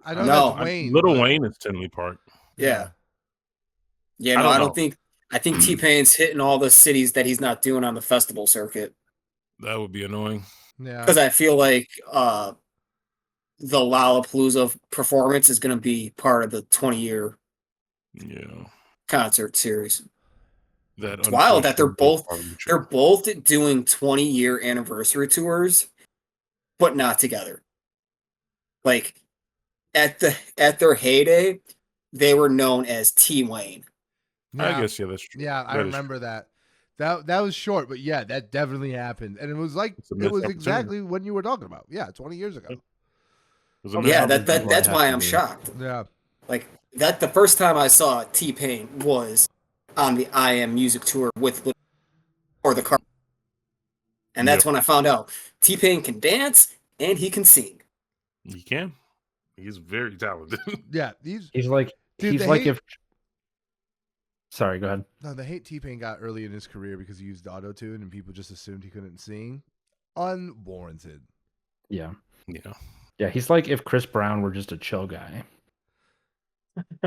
I know that's Wayne. Little Wayne is Tinley Park. Yeah. Yeah, no, I think T-Pain's hitting all the cities that he's not doing on the festival circuit. That would be annoying. Yeah. Because I feel like the Lollapalooza performance is going to be part of the 20-year concert series. It's wild that they're both doing 20-year anniversary tours, but not together. Like at their heyday, they were known as T-Wayne. Yeah. I guess that's true. Yeah, I remember that. That was short, but yeah, that definitely happened, and it was like it was exactly when you were talking about. Yeah, 20 years ago. Yeah, that's why I'm shocked. Yeah, like that. The first time I saw T-Pain was on the I Am Music tour with the car, and that's when I found out T-Pain can dance and he can sing. He can. He's very talented. Yeah, he's like if. Sorry, go ahead. No, the hate T-Pain got early in his career because he used auto-tune and people just assumed he couldn't sing. Unwarranted. Yeah. Yeah. Yeah, he's like if Chris Brown were just a chill guy.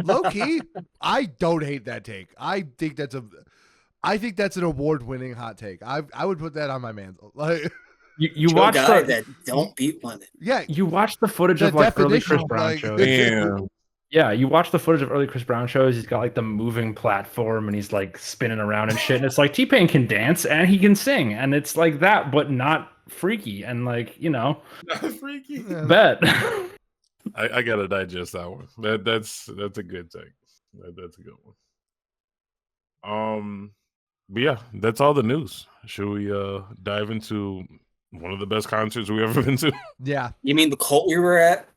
Low key, I don't hate that take. I think that's an award-winning hot take. I would put that on my mantle. Like You Chill watch guy the that don't beat women. yeah, you watch the footage the of like early definition, Chris Brown like- shows. Damn. Yeah, you watch the footage of early Chris Brown shows. He's got like the moving platform and he's like spinning around and shit. And it's like T-Pain can dance and he can sing, and it's like that, but not freaky and like Not freaky. Yeah. bet. I gotta digest that one. That's a good take. That's a good one. But yeah, that's all the news. Should we dive into one of the best concerts we've ever been to? yeah, You mean the cult we were at?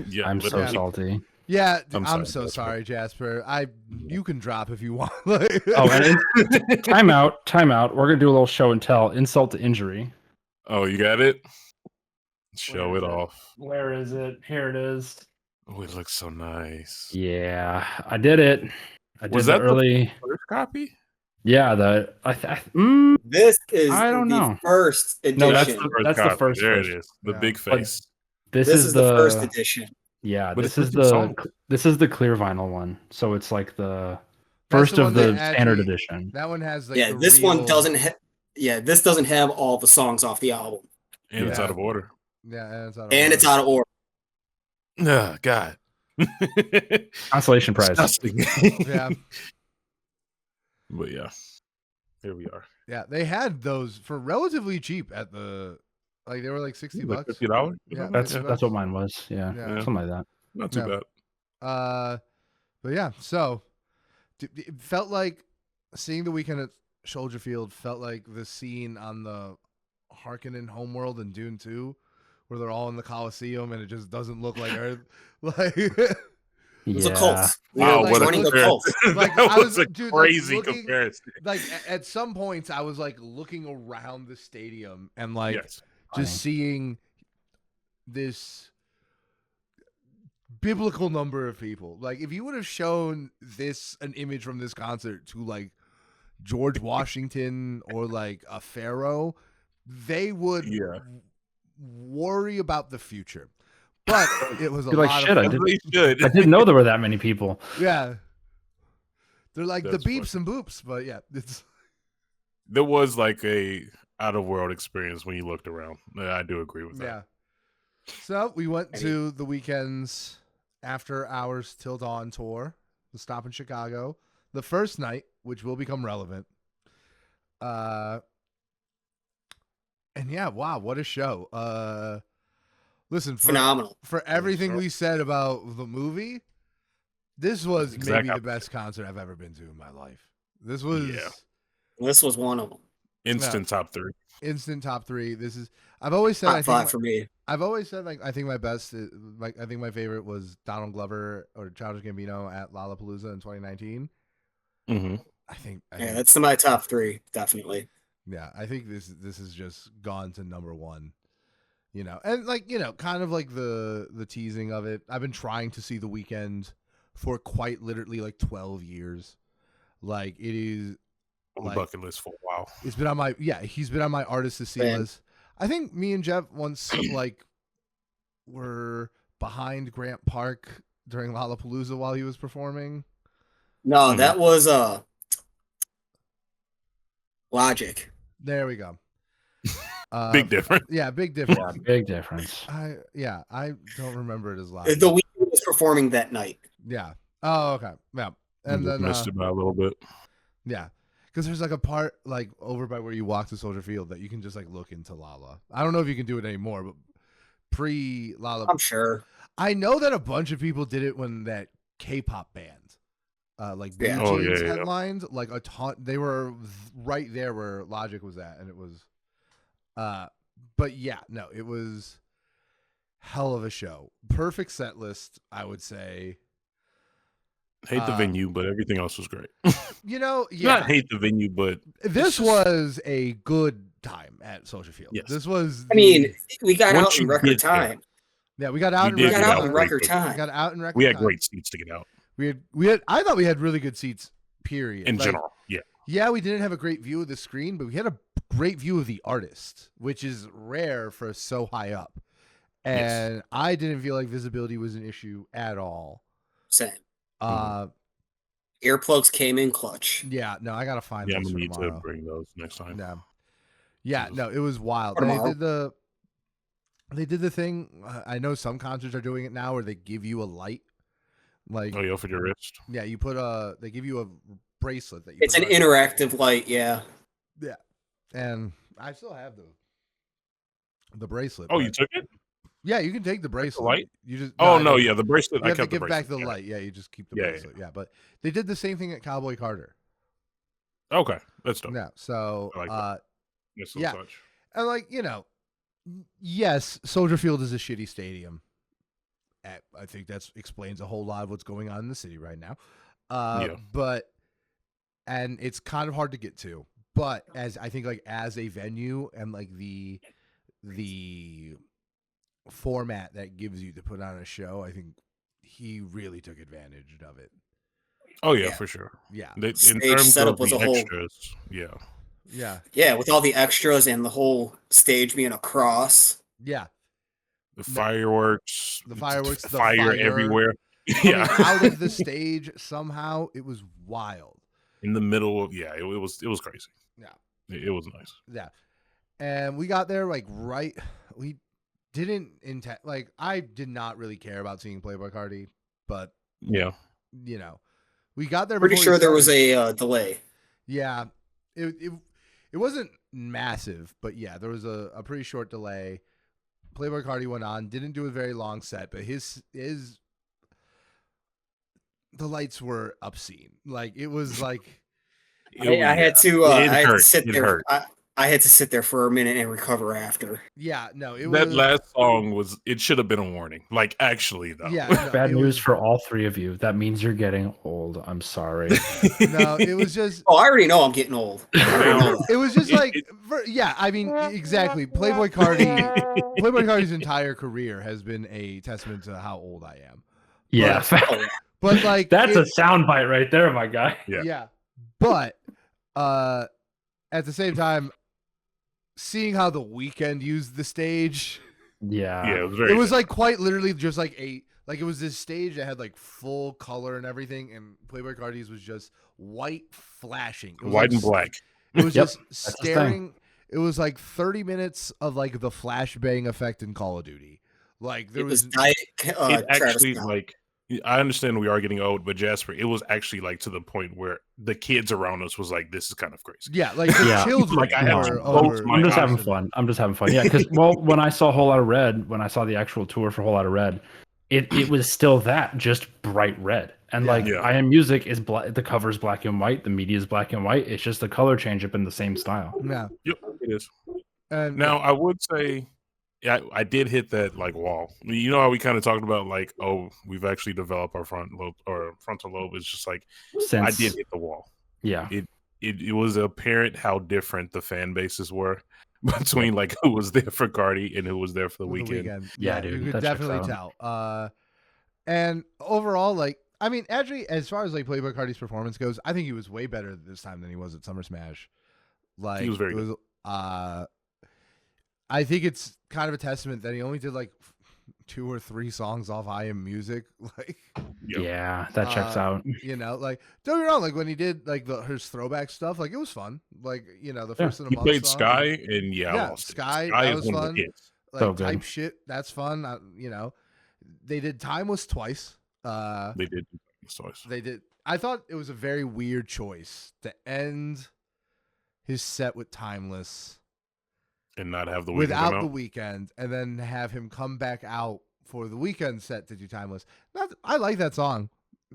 Yeah, I'm so literally. salty. yeah. I'm I'm sorry, so Jasper. sorry, Jasper. You can drop if you want. Like- Oh, and time out. We're gonna do a little show and tell. Insult to injury. Oh, you got it? Show Where it is it? off. Where is it? Here it is. Oh, it looks so nice. Yeah, I did it. I did Was the that the early. first copy? Yeah, This is I don't the know. first edition. No, that's First That's the copy. first There first. it is. The Yeah. big face. this This is is the first edition. Yeah, But this it's is different this is the clear vinyl one. So it's like the That's first the of one the that standard actually- edition. That one has like Yeah, the this one real- doesn't. This doesn't have all the songs off the album, And it's Yeah. out of order. Yeah, and it's out of and it's order. out of order. Oh, God. Consolation prize. Disgusting. Yeah, But yeah, here we are. yeah. They had those for relatively cheap at the like they were like $60. Like $50? Yeah. That's Yeah. what mine was. Yeah, Yeah. something like that. Not too Yeah. bad. But yeah, so it felt like seeing the Weeknd at Soldier Field felt like the scene on the Harkonnen Homeworld in Dune 2, where they're all in the Coliseum and it just doesn't look like Earth. Like, It was a Yeah. cult. We Wow, were what a joining the comparison. cult. Like, That I was was- a dude, like, crazy looking- comparison. like at some points I was like looking around the stadium and like Yes. just seeing this biblical number of people. Like if you would have shown an image from this concert to like George Washington or like a pharaoh, they would Yeah. worry about the future. But it was a Be like, lot "Shit, of I fun. They should. I didn't know there were that many people. Yeah. They're like That's the beeps and boops, but yeah, it's There was like a out of world experience when you looked around. Yeah, I do agree with that. yeah. So we went to the Weeknd's After Hours Till Dawn tour, the stop in Chicago, the first night, which will become relevant. And yeah, wow, what a show. Listen, Phenomenal. for everything sure. we said about the movie, this was Exact maybe the opposite. best concert I've ever been to in my life. This was Yeah. This was one of them. Instant top 3. instant top 3. This is I've always said I Top think five for me. I've always said like I think my best I think my favorite was Donald Glover or Childish Gambino at Lollapalooza in 2019. Mm-hmm. I think Yeah, that's my top 3, definitely. yeah, I think this has just gone to number 1. You know, and like, you know, kind of like the teasing of it. I've been trying to see The Weeknd for quite literally like 12 years. Like it is On the like, bucket list for a while. he's been on my artist to see Man. list. I think me and Jeff once like were behind Grant Park during Lollapalooza while he was performing. No, Mhm. that was Logic. There we go. Big difference. Yeah, big difference. Yeah, big difference. I don't remember it as loud. The Weeknd was performing that night. Yeah. Oh, okay. Yeah. And Just then missed it by a little bit. yeah, because there's like a part like over by where you walk to Soldier Field that you can just like look into Lala. I don't know if you can do it anymore, but pre Lala, I'm sure. I know that a bunch of people did it when that K-pop band, like Blue Yeah. Oh, Jeans yeah, yeah. headlined, like a ton. They were right there where Logic was at, and it was, but yeah, no, it was hell of a show. Perfect set list, I would say. Hate the venue, but everything else was great. You know, yeah, Not hate the venue, but this just- was a good time at Soldier Field. Yes. This was. I mean, we got Once out in you record get there, time. yeah, we got out in did We record got get out time. in great record quick. We time. got out in record we had time. great seats to get out. We had. I thought we had really good seats period. In Like, general, yeah. Yeah, we didn't have a great view of the screen, but we had a great view of the artist, which is rare for so high up. And I didn't feel like visibility was an issue at all. Same. Uh, Earplugs came in clutch. Yeah, no, I gotta find Yeah, I'm those gonna for need tomorrow. to bring those next time. Yeah, no, it was wild. For They tomorrow. did the thing. I know some concerts are doing it now, where they give you a light. Like, Oh, yeah, for your wrist. yeah, they give you a bracelet that you. It's put an on your- interactive light, yeah. Yeah, and I still have the bracelet. Oh, but- you took it? Yeah, you can take the bracelet. light? You just Oh I no, didn't. yeah, the bracelet. You I have to kept the give bracelet. back the yeah. light. Yeah, you just keep the Yeah, bracelet. Yeah, but they did the same thing at Cowboy Carter. Okay, that's dope. Yeah, so I like that. Nice little yeah. touch. And like, yes, Soldier Field is a shitty stadium. I think that explains a whole lot of what's going on in the city right now. But and it's kind of hard to get to. But as I think, like, as a venue and like the format that gives you to put on a show, I think he really took advantage of it. Oh yeah, Yeah. for sure. Yeah, In Stage terms setup of was the a whole- extras, yeah. Yeah, with all the extras and the whole stage being a cross. Yeah. The fireworks, The fireworks, the fire fire. everywhere. Coming Yeah, out of the stage somehow, it was wild. in the middle of it was crazy. Yeah. It was nice. Yeah. And we got there like we didn't intend, like, I did not really care about seeing Playboy Cardi, but Yeah, we got there. Pretty before sure he there was started. a delay. Yeah. It wasn't massive, but yeah, there was a pretty short delay. Playboy Cardi went on, didn't do a very long set, but the lights were obscene. Like, it was like I had to It I had to hurt. sit It there. hurt. I had to sit there for a minute and recover after. yeah, no, it That was last song it should have been a warning. Like, actually though. yeah, no, Bad it news was, for all three of you. That means you're getting old. I'm sorry. no, it was just Oh, I already know I'm getting old. I already know that. it was just like yeah, I mean, exactly. Playboy Cardi's entire career has been a testament to how old I am. Yeah. Oh, yeah. But like, That's a soundbite right there, my guy. Yeah. But at the same time, seeing how the Weeknd used the stage, Yeah. Yeah, it was very it was like quite literally just like it was this stage that had like full color and everything, and Playboy Cardi's was just white flashing. It was white like, and black. It was Yep, just that's his staring. It was like 30 minutes of like the flashbang effect in Call of Duty. Like, there It was was Diet It Travis actually, Scott. like, I understand we are getting old, but Jasper, it was actually like to the point where the kids around us was like, "This is kind of crazy." yeah, like the Yeah. children Like, I had were to over. close my I'm just having eyes. fun. Yeah, because when I saw Whole Lotta Red, when I saw the actual tour for Whole Lotta Red, it was still that, just bright red. And Yeah. like Yeah. I Am Music is the cover's black and white, the media is black and white. It's just the color change up in the same style. Yeah, Yep, it is. and Now, I would say, yeah, I did hit that like wall. You know how we kind of talked about like, oh, we've actually developed our frontal lobe. It's just like Since I did hit the wall. yeah. It was apparent how different the fan bases were between like who was there for Cardi and who was there for the with Weeknd. Yeah, dude, you could that checks definitely out. tell. And overall, like, I mean, actually, as far as like Playboy Cardi's performance goes, I think he was way better this time than he was at Summer Smash. Like, He was very it was, I think it's kind of a testament that he only did like 2 or 3 songs off I Am Music. Like, Yep. Yeah, that checks out. like, don't get me wrong, like when he did like his throwback stuff, like it was fun. Like, the first of the He month played song, Sky, and I Yeah, lost it. Sky, Sky that is was one of fun. the hits. like So good. type shit, that's fun. They did Timeless twice. They did do this twice. They did. I thought it was a very weird choice to end his set with Timeless And not have the Weeknd without come the out. Weeknd, and then have him come back out for the Weeknd set to do Timeless. I like that song.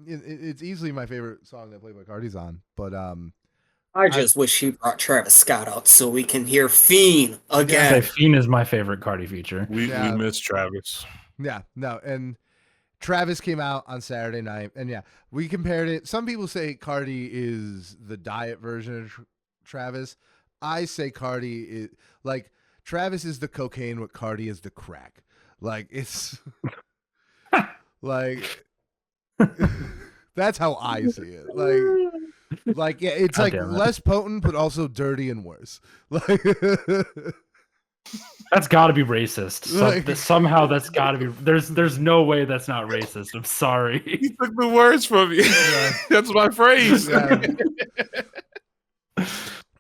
It's easily my favorite song that Playboy Cardi's on. But I just wish he brought Travis Scott out so we can hear Fiend again. Say Fiend is my favorite Cardi feature. We Yeah. miss Travis. yeah, no, and Travis came out on Saturday night, and yeah, we compared it. Some people say Cardi is the diet version of Travis. I say Cardi is like Travis is the cocaine, what Cardi is the crack. Like, it's like that's how I see it. Like, Like, yeah, it's God like damn it. less potent, but also dirty and worse. Like, That's got to be racist. Like- Somehow that's got to be. There's no way that's not racist. I'm sorry. You took the words from me. Yeah. That's my phrase. Yeah.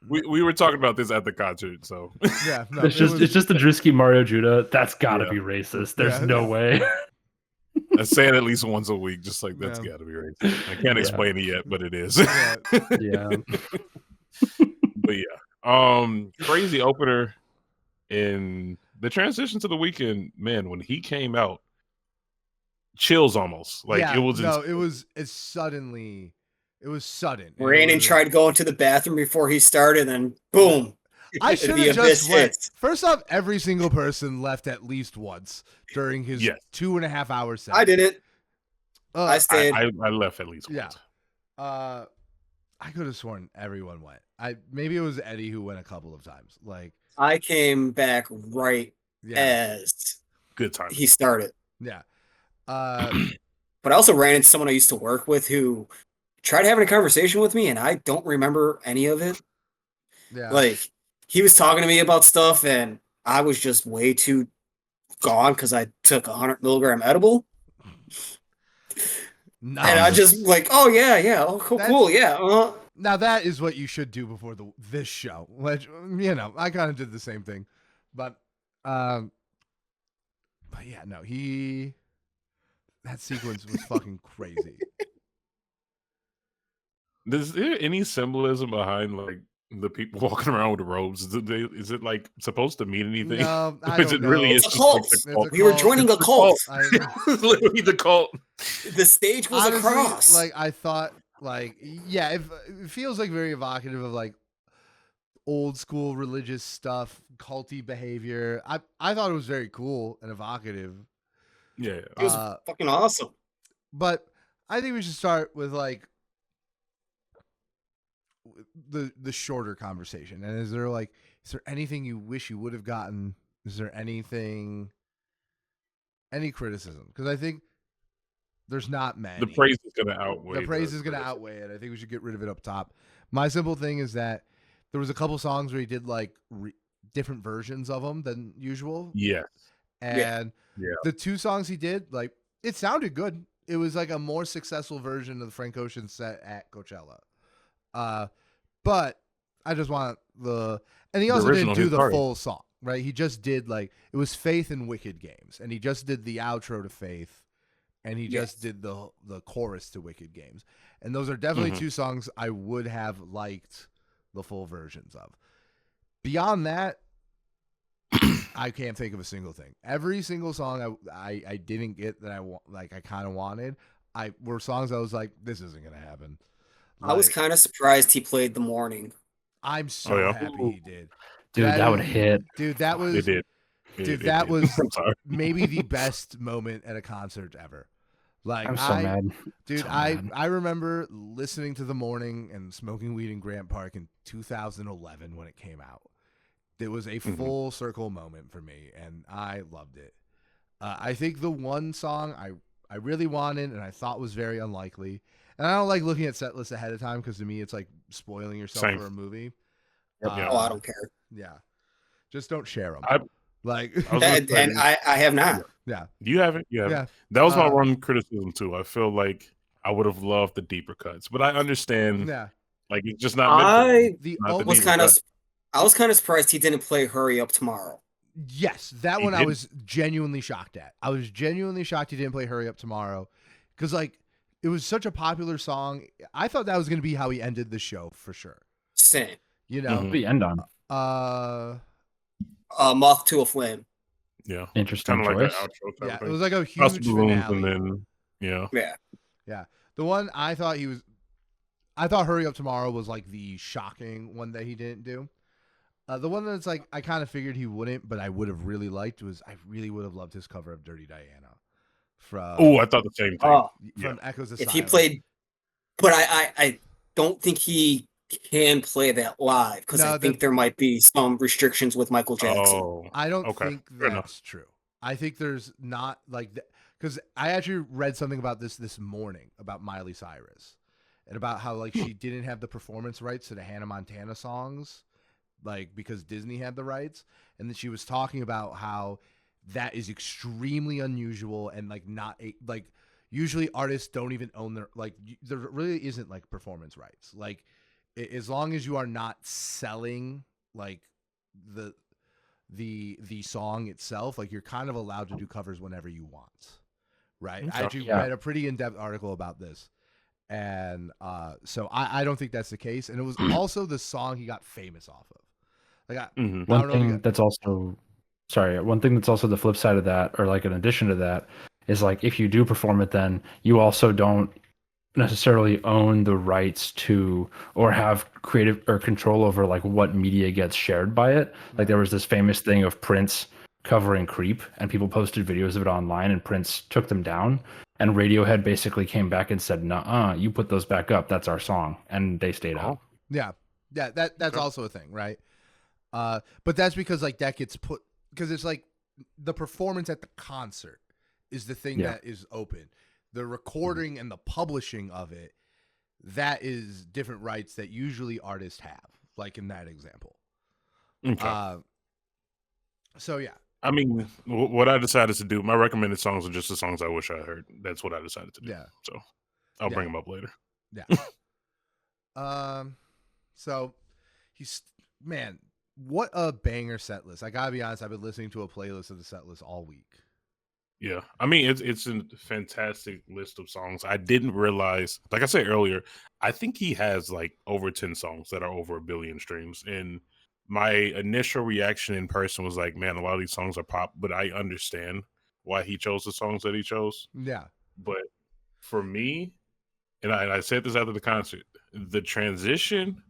We were talking about this at the concert, so yeah, no, it's just the Drewski Mario Judah. That's got to Yeah. be racist. There's Yeah. no way. I say it at least once a week, just like that's Yeah. got to be racist. I can't Yeah. explain it yet, but it is. yeah. Yeah. But crazy opener in the transition to the weekend. Man, when he came out, chills almost. Like Yeah, it was. no, it was sudden. Brandon tried going to the bathroom before he started, and boom. I The should have abyss just went. hits. First off, every single person left at least once during his Yes. 2.5 hour set. I did it. I Uh, stayed. I left at least Yeah. once. I could have sworn everyone went. Maybe it was Eddie who went a couple of times. Like, I came back right yeah, as Good time. he started. yeah. But I also ran into someone I used to work with who tried having a conversation with me, and I don't remember any of it. Yeah. Like, he was talking to me about stuff, and I was just way too gone because I took 100 milligram edible. Nice. And I just like, oh, yeah. Oh, cool. Yeah. Now that is what you should do before this show. Which, I kind of did the same thing, but yeah, no, that sequence was fucking crazy. Is there any symbolism behind like the people walking around with robes? Is it like supposed to mean anything? No, I Or is don't it know. really It's is a just cult. like the It's cult? a We were cult. joining a cult. It's literally the cult. The stage was Honestly, a cross. Like, I thought, like, yeah, it feels like very evocative of like old school religious stuff, culty behavior. I thought it was very cool and evocative. Yeah. It was fucking awesome. But I think we should start with like the shorter conversation. And is there anything you wish you would have gotten? Is there any criticism? Because I think there's not many. The praise is going to outweigh. The praise is going to outweigh it. I think we should get rid of it up top. My simple thing is that there was a couple songs where he did like different versions of them than usual. Yes. And Yeah. the two songs he did, like, it sounded good. It was like a more successful version of the Frank Ocean set at Coachella. But I just want and he also didn't do the full song, right? He just did like, it was Faith and Wicked Games. And he just did the outro to Faith. And he just did the chorus to Wicked Games. And those are definitely two songs I would have liked the full versions of. Beyond that, I can't think of a single thing. Every single song I didn't get that I kind of wanted, were songs I was like, this isn't going to happen. Like, I was kind of surprised he played The Morning. I'm so happy he did. Dude, that would hit. Dude, that was... It did. That was I'm sorry. maybe the best moment at a concert ever. Like, I'm so mad. Dude, So mad. I remember listening to The Morning and smoking weed in Grant Park in 2011 when it came out. It was a full circle moment for me, and I loved it. I think the one song I really wanted and I thought was very unlikely, and I don't like looking at set lists ahead of time because to me it's like spoiling yourself Same. for a movie. Yeah. Oh, I don't care. Yeah, just don't share them. I like, was gonna say- And I have not. yeah, You haven't? You haven't? yeah. That was my one criticism too. I feel like I would have loved the deeper cuts, but I understand. Yeah. Like it's just not. Meant The Not the was deeper kind of cut. I was kind of surprised he didn't play Hurry Up Tomorrow. Yes, that He one I didn't? was genuinely shocked at. I was genuinely shocked he didn't play Hurry Up Tomorrow because, like, it was such a popular song. I thought that was going to be how he ended the show for sure. Same. You know? Mhm. The end on. Moth to a Flame. Yeah, Interesting kind of like choice. an outro. Type Yeah, of it thing. was like a House huge of Balloons, finale. and then yeah. Yeah. The one I thought I thought Hurry Up Tomorrow was like the shocking one that he didn't do. The one that's like I kind of figured he wouldn't, but I would have really liked was I really would have loved his cover of Dirty Diana from Oh, I thought the same thing. Oh, from Echoes of if he Silence. played, but I don't think he can play that live because No, I think there might be some restrictions with Michael Jackson. Oh, I don't okay. think Fair enough. that's true. I think there's not like because I actually read something about this morning about Miley Cyrus, and about how like she didn't have the performance rights to the Hannah Montana songs, like because Disney had the rights, and then she was talking about how that is extremely unusual and like not like usually artists don't even own their like there really isn't like performance rights. Like as long as you are not selling like the song itself, like you're kind of allowed to do covers whenever you want, right? I actually read a pretty in-depth article about this, and so I don't think that's the case. And it was also the song he got famous off of. Like one thing that's also the flip side of that, or like an addition to that, is like if you do perform it, then you also don't necessarily own the rights to or have creative or control over like what media gets shared by it. Like there was this famous thing of Prince covering Creep, and people posted videos of it online, and Prince took them down, and Radiohead basically came back and said, "Nuh-uh, you put those back up, that's our song," and they stayed out. That's also a thing, right? But that's because like that gets put, because it's like the performance at the concert is the thing that is open. The recording and the publishing of it, that is different rights that usually artists have, like in that example. Okay. So yeah. I mean, what I decided to do, my recommended songs are just the songs I wish I heard. That's what I decided to do. Yeah. So I'll bring them up later. Yeah. So man, what a banger set list. I gotta be honest, I've been listening to a playlist of the set list all week. Yeah, I mean it's a fantastic list of songs. I didn't realize, like I said earlier, I think he has like over 10 songs that are over 1 billion streams. And my initial reaction in person was like, man, a lot of these songs are pop, but I understand why he chose the songs that he chose. Yeah. But for me, and I said this after the concert, the transition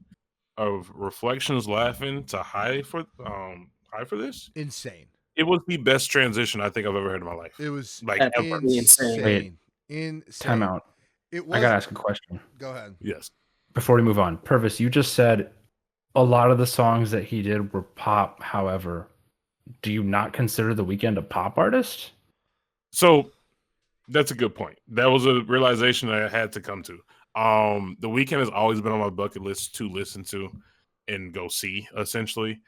of Reflections Laughing to High for this, insane. It was the best transition I think I've ever heard in my life. It was like insane. Wait, insane. Time out. It was. I gotta ask a question. Go ahead. Yes. Before we move on, Purvis, you just said a lot of the songs that he did were pop. However, do you not consider The Weeknd a pop artist? So that's a good point. That was a realization that I had to come to. The Weeknd has always been on my bucket list to listen to and go see, essentially.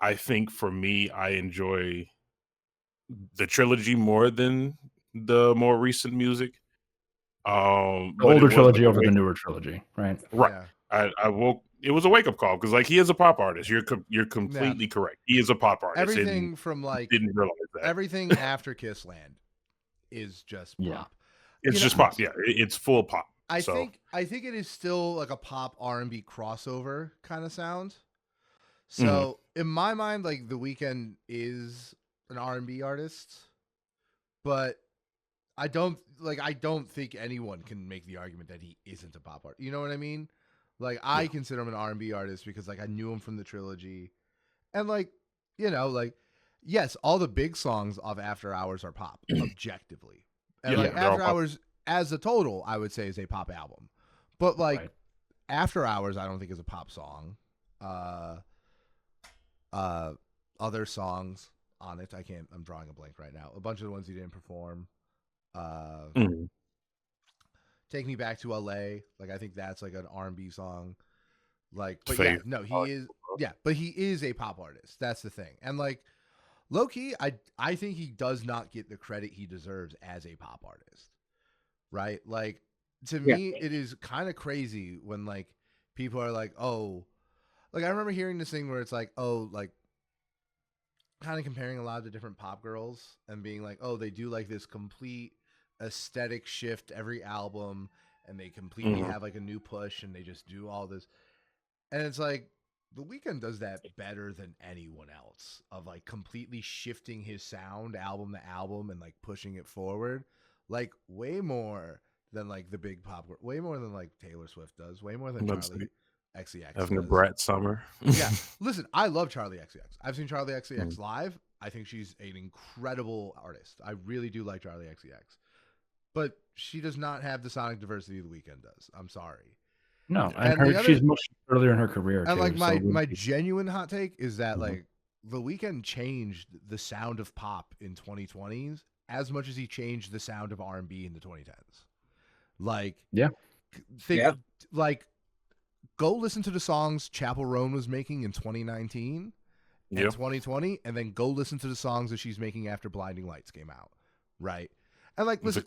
I think for me, I enjoy the trilogy more than the more recent music. The older trilogy over the newer trilogy, right? Right. Yeah. I woke. It was a wake up call because like he is a pop artist. You're completely correct. He is a pop artist. Everything from like didn't realize that. Everything after Kissland is just pop. It's just pop. Yeah, it's full pop. I think it is still like a pop R&B crossover kind of sound. So in my mind, like The Weeknd is an R&B artist, but I don't think anyone can make the argument that he isn't a pop artist. You know what I mean? Like I consider him an R&B artist because like I knew him from the trilogy, and like like yes, all the big songs of After Hours are pop objectively, and like After Hours as a total, I would say is a pop album, but like After Hours, I don't think is a pop song. Other songs on it, I'm drawing a blank right now. A bunch of the ones he didn't perform. Take Me Back to LA, like I think that's like an R&B song. Like, but he is a pop artist. That's the thing. And like low key, I think he does not get the credit he deserves as a pop artist. Right? Like to me, it is kind of crazy when like people are like, oh, like I remember hearing this thing where it's like, oh, like kind of comparing a lot of the different pop girls and being like, oh, they do like this complete aesthetic shift every album, and they completely have like a new push, and they just do all this. And it's like The Weeknd does that better than anyone else, of like completely shifting his sound album to album and like pushing it forward, like way more than like the big pop, way more than like Taylor Swift does, way more than Charlie XCX having a brat summer. Yeah, listen, I love Charlie XCX. I've seen Charlie XCX live. I think she's an incredible artist. I really do like Charlie XCX, but she does not have the sonic diversity The Weeknd does. I'm sorry. No, and she's much earlier in her career. And like my genuine hot take is that like The Weeknd changed the sound of pop in 2020s as much as he changed the sound of R&B in the 2010s. Like, Yeah. like go listen to the songs Chapel Roan was making in 2019 and 2020, and then go listen to the songs that she's making after Blinding Lights came out, right? And like, listen,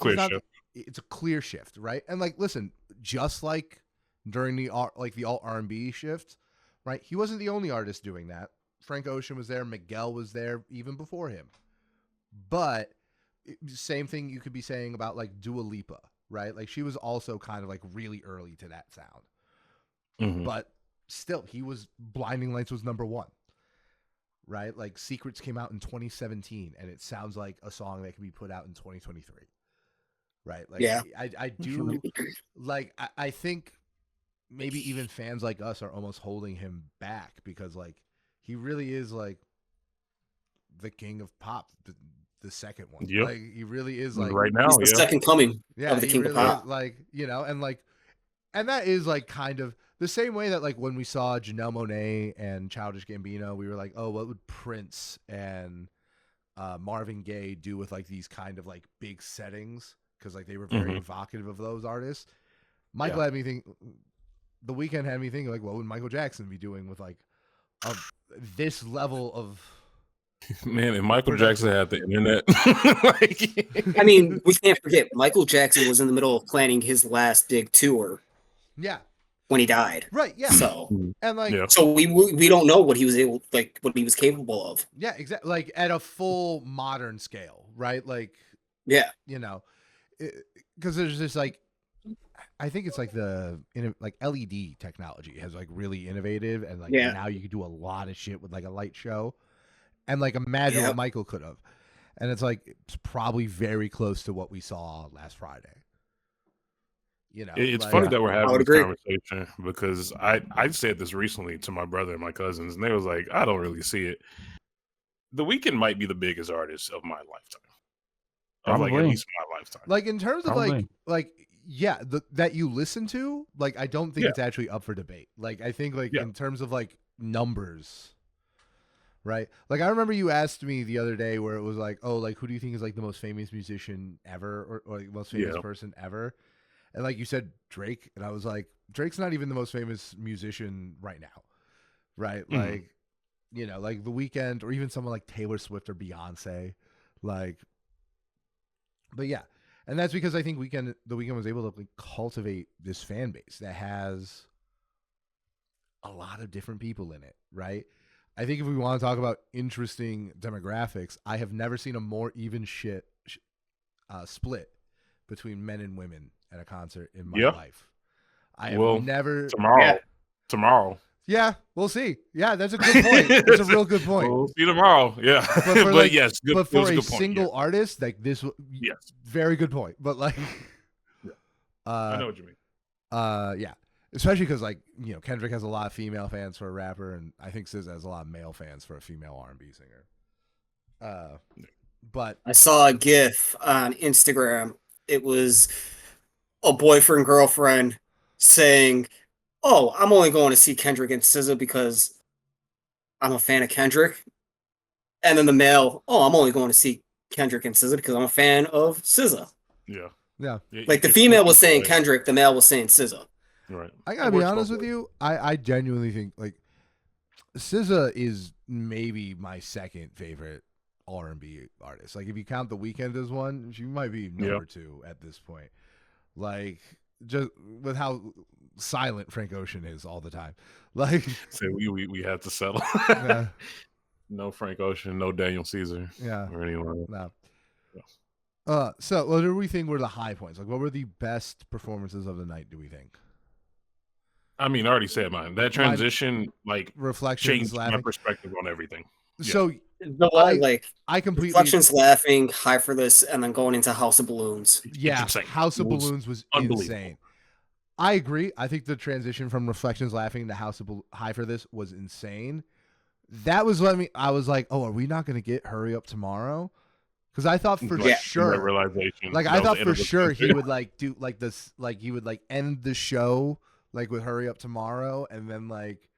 it's a clear shift, right? And like, listen, just like during the alt R&B shift, right? He wasn't the only artist doing that. Frank Ocean was there, McGue was there even before him. But same thing you could be saying about like Dua Lipa, right? Like she was also kind of like really early to that sound. Mm-hmm. But still, Blinding Lights was number 1. Right? Like Secrets came out in 2017 and it sounds like a song that can be put out in 2023. Right? Like I do like I think maybe even fans like us are almost holding him back because like he really is like the king of pop, the second one. Yep. Like he really is like right now, he's the second coming of the king really of pop. Is, like, and that is like kind of the same way that like when we saw Janelle Monáe and Childish Gambino, we were like, oh, what would Prince and Marvin Gaye do with like these kind of like big settings? Because like they were very evocative of those artists. Michael had me think. The Weeknd had me thinking like, what would Michael Jackson be doing with like this level of? Man, if Michael Jackson had the internet, I mean, we can't forget Michael Jackson was in the middle of planning his last big tour. Yeah. When he died, right? Yeah. So and like, so we don't know what he was capable of. Yeah, exactly. Like at a full modern scale, right? Like, yeah, because there's just like, I think it's like like LED technology has like really innovative and like now you can do a lot of shit with like a light show, and like imagine what Michael could have, and it's like it's probably very close to what we saw last Friday. It's funny that we're having this conversation because I said this recently to my brother and my cousins, and they was like, I don't really see it. The Weeknd might be the biggest artist of my lifetime. Probably. Of like at least my lifetime. Like in terms of that you listen to, like I don't think it's actually up for debate. Like I think like in terms of like numbers, right? Like I remember you asked me the other day where it was like, oh, like who do you think is like the most famous musician ever or like most famous person ever? And like you said, Drake, and I was like, Drake's not even the most famous musician right now, right? Like, like The Weeknd or even someone like Taylor Swift or Beyonce, like. But yeah, and that's because I think The Weeknd was able to like cultivate this fan base that has a lot of different people in it, right? I think if we want to talk about interesting demographics, I have never seen a more even split between men and women at a concert in my life. I have never tomorrow. Yeah, we'll see. Yeah, that's a good point. That's a real good point. We'll see tomorrow. Yeah, but yes, good, but for a good single point, artist, like this, very good point. But like, I know what you mean. Yeah, especially because like Kendrick has a lot of female fans for a rapper, and I think SZA has a lot of male fans for a female R&B singer. But I saw a GIF on Instagram. It was a boyfriend girlfriend saying, "Oh, I'm only going to see Kendrick and SZA because I'm a fan of Kendrick," and then the male, "Oh, I'm only going to see Kendrick and SZA because I'm a fan of SZA." Yeah. Like the female was saying Kendrick, the male was saying SZA. Right. I gotta be honest with you. I genuinely think like SZA is maybe my second favorite R&B artist. Like if you count The Weeknd as one, she might be number 2 at this point. Like just with how silent Frank Ocean is all the time. Like say we had to settle. No Frank Ocean, no Daniel Caesar. Or anyone. No. So what do we think were the high points? Like what were the best performances of the night, do we think? I mean, I already said mine. That transition Reflections changed my perspective on everything. So I completely Reflections, Laughing, High for This, and then going into House of Balloons. Yeah, House of Balloons was insane. I agree. I think the transition from Reflections, Laughing to High for This was insane. That was I was like, oh, are we not going to get Hurry Up Tomorrow? Because I thought for sure, like I thought for sure he would like do like this, like he would like end the show like with Hurry Up Tomorrow, and then like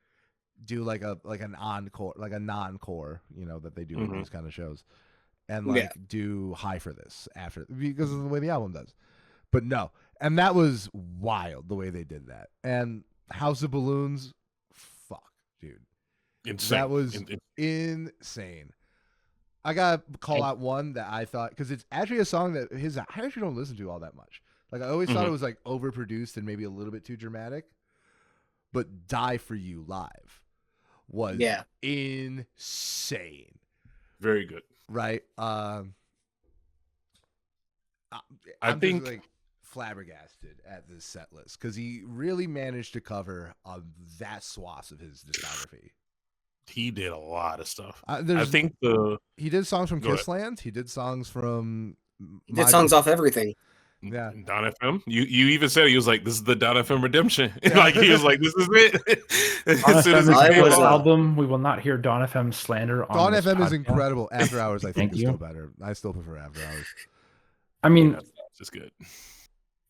do like an encore, like a non-core, that they do in these kind of shows, and like do High for This after because of the way the album does. But no, And that was wild the way they did that. And House of Balloons, fuck, dude. Insane. That was insane. I got to call out one that I thought, because it's actually a song that I actually don't listen to all that much. Like, I always thought it was like overproduced and maybe a little bit too dramatic. But Die For You live was insane. Very good. Right? I I'm think just, like, flabbergasted at this set list because he really managed to cover that swath of his discography. he did a lot of stuff. I There's think he did songs from Go ahead. Kissland. He did songs from He did songs off everything. Yeah. Don FM. You even said he was like, "This is the Don FM redemption." Like he was like, "This is it." As soon as Don it came FM's out. album, we will not hear Don FM slander on Don this FM is podcast. incredible. After Hours, I think, Thank is you. still better. I still prefer After Hours. I mean, That's just good.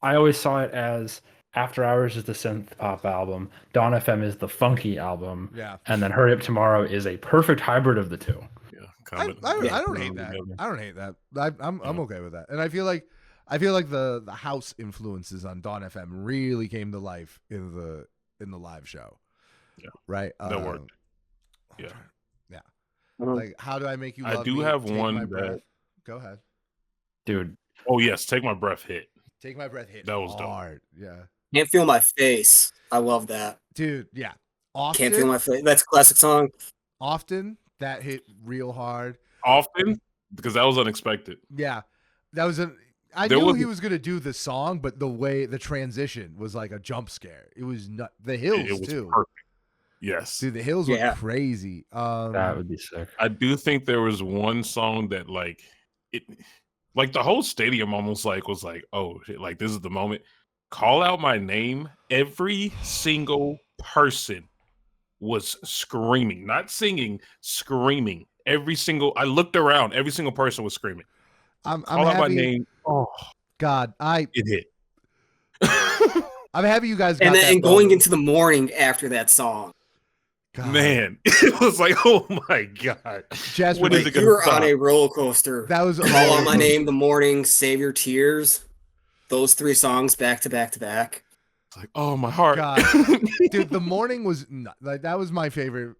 I always saw it as After Hours is the synth pop album, Don FM is the funky album, Yeah. and then Hurry Up Tomorrow is a perfect hybrid of the two. Yeah, I don't hate that. I don't hate that. I'm okay with that. And I feel like the house influences on Dawn FM really came to life in the live show. Yeah. Right? That worked. Yeah. Yeah. Mhm. Like, How Do I Make You I Love do Me? have Take one My that- Breath. Go ahead. Dude, Oh yes, Take My Breath hit. Take My Breath hit That was dope. hard. Yeah. Can't Feel My Face. I love that. Dude, yeah. Can't Feel My Face. That's a classic song. Often that hit real hard. Often because that was unexpected. Yeah. That was I There knew was- he was gonna do the song, but the transition was like a jump scare. It was the hills It was too. perfect. Yes. Dude, the hills Yeah. were crazy. that would be sick. I do think there was one song that like the whole stadium almost was like, oh shit, like this is the moment. Call Out My Name. Every single person was screaming, not singing, screaming. I looked around, every single person was screaming. I'm Call Out My happy. Name. Oh, God, it hit. I'm happy you guys got And that. then going moment. into the morning after that song. God. Man, it was like, oh my god. Jasper, What is like, it You were stop? on a roller coaster. that was Call Out My Name, The Morning, Save Your Tears. Those three songs back to back to back. It's like, oh my heart. God. Dude, The Morning was like that was my favorite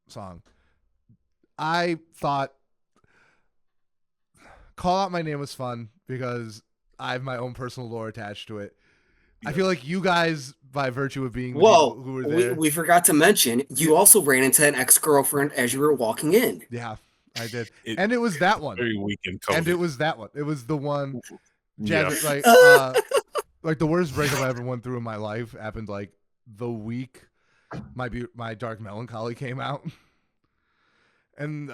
song. I thought Call Out My Name was fun because I have my own personal lore attached to it. I feel like you guys, by virtue of being the people who were there. we forgot to mention, you also ran into an ex-girlfriend as you were walking in. Yeah, I did. And it was that one. Very Weeknd. And it was that one. It was the one. Yeah. Jasper, like the worst breakup I ever went through in my life happened like the week my Dark Melancholy came out. And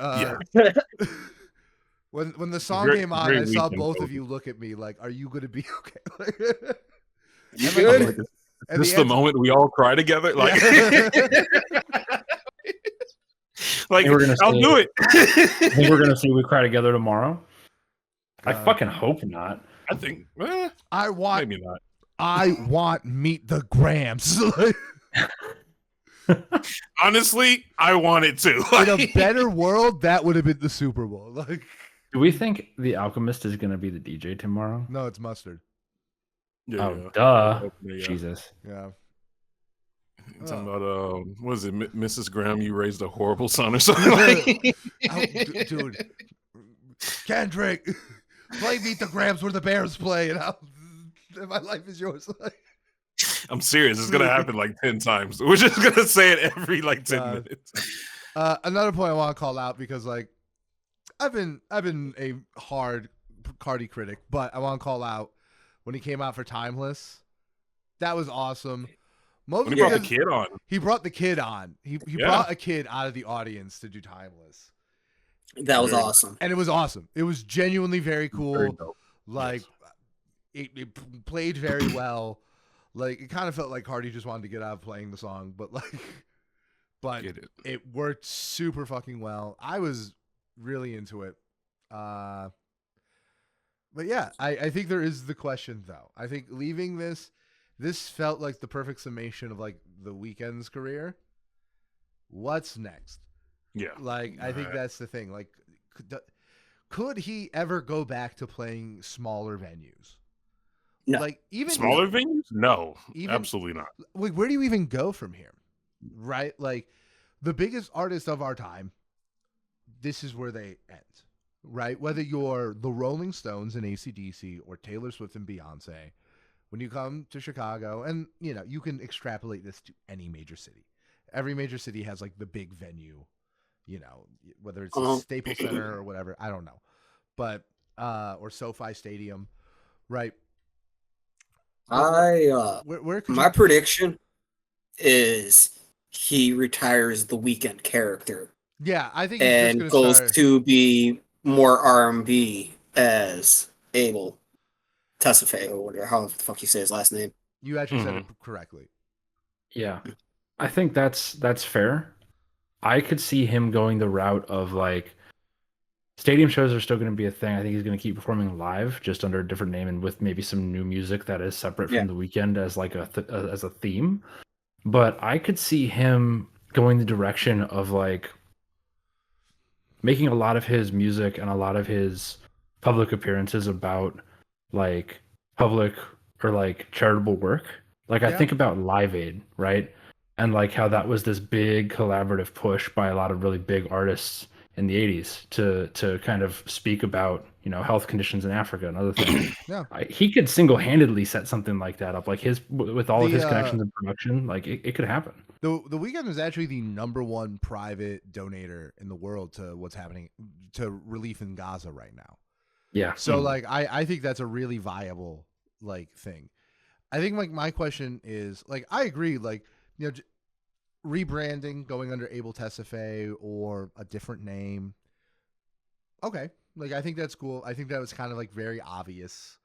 when the song came on, I saw Weeknd both of Kobe. you look at me like, "Are you gonna be okay?" You And, good? like, and This is the answer- moment we all cry together. Like, like We're gonna I'll say- do it. I think we're gonna see We Cry Together tomorrow. I God. fucking hope not. I think I want maybe not. Meet the Grams. Honestly, I want it to. In a better world, that would have been the Super Bowl. Like, Do we think The Alchemist is gonna be the DJ tomorrow? no, it's Mustard. Yeah, Oh, duh. yeah. Jesus. Yeah. Talking about what is it, Mrs. Graham? You raised a horrible son or something. Like, Dude, Kendrick, play Meet the Grams where the Bears play, and my life is yours. I'm serious. It's gonna happen like 10 times. We're just gonna say it every like 10 God. minutes. Another point I want to call out because like I've been a hard Cardi critic, but I want to call out when he came out for Timeless. That was awesome. When he brought the because kid on, he brought the kid on. He Yeah. brought a kid out of the audience to do Timeless, That was Very- awesome. and it was awesome. It was genuinely very cool. very dope. Like it played very well. Like it kind of felt like Cardi just wanted to get out of playing the song, but Get it. it worked super fucking well. I was really into it. But yeah, I think there is the question though. I think leaving this felt like the perfect summation of like the Weeknd's career. What's next? Yeah. Like I think Right. that's the thing. Like could he ever go back to playing smaller venues? No. Like even Smaller venues? No, even absolutely not. like where do you even go from here? Right? Like the biggest artists of our time, this is where they end. Right? Whether you're the Rolling Stones and AC/DC or Taylor Swift and Beyonce, when you come to Chicago, and you can extrapolate this to any major city. Every major city has like the big venue, whether it's a Staples Center or whatever, I don't know. But or SoFi Stadium, right? Where could my prediction is he retires the Weeknd character. Yeah, I think he's and just gonna goes start to be more R&B as Abel Tesfaye or whatever, how the fuck you say his last name. You actually said it correctly. Yeah, I think that's fair. I could see him going the route of like stadium shows are still going to be a thing. I think he's going to keep performing live, just under a different name and with maybe some new music that is separate from the Weeknd as like as a theme. But I could see him going the direction of like making a lot of his music and a lot of his public appearances about like public or like charitable work. Like I think about Live Aid, right? And like how that was this big collaborative push by a lot of really big artists in the 80s to kind of speak about, health conditions in Africa and other things. He could single-handedly set something like that up, like with all of his connections in production, like it could happen. The Weeknd is actually the #1 private donator in the world to what's happening to relief in Gaza right now. Yeah. So like I think that's a really viable like thing. I think like my question is like I agree like rebranding, going under Abel Tesfaye or a different name. Okay, like I think that's cool. I think that was kind of like very obvious,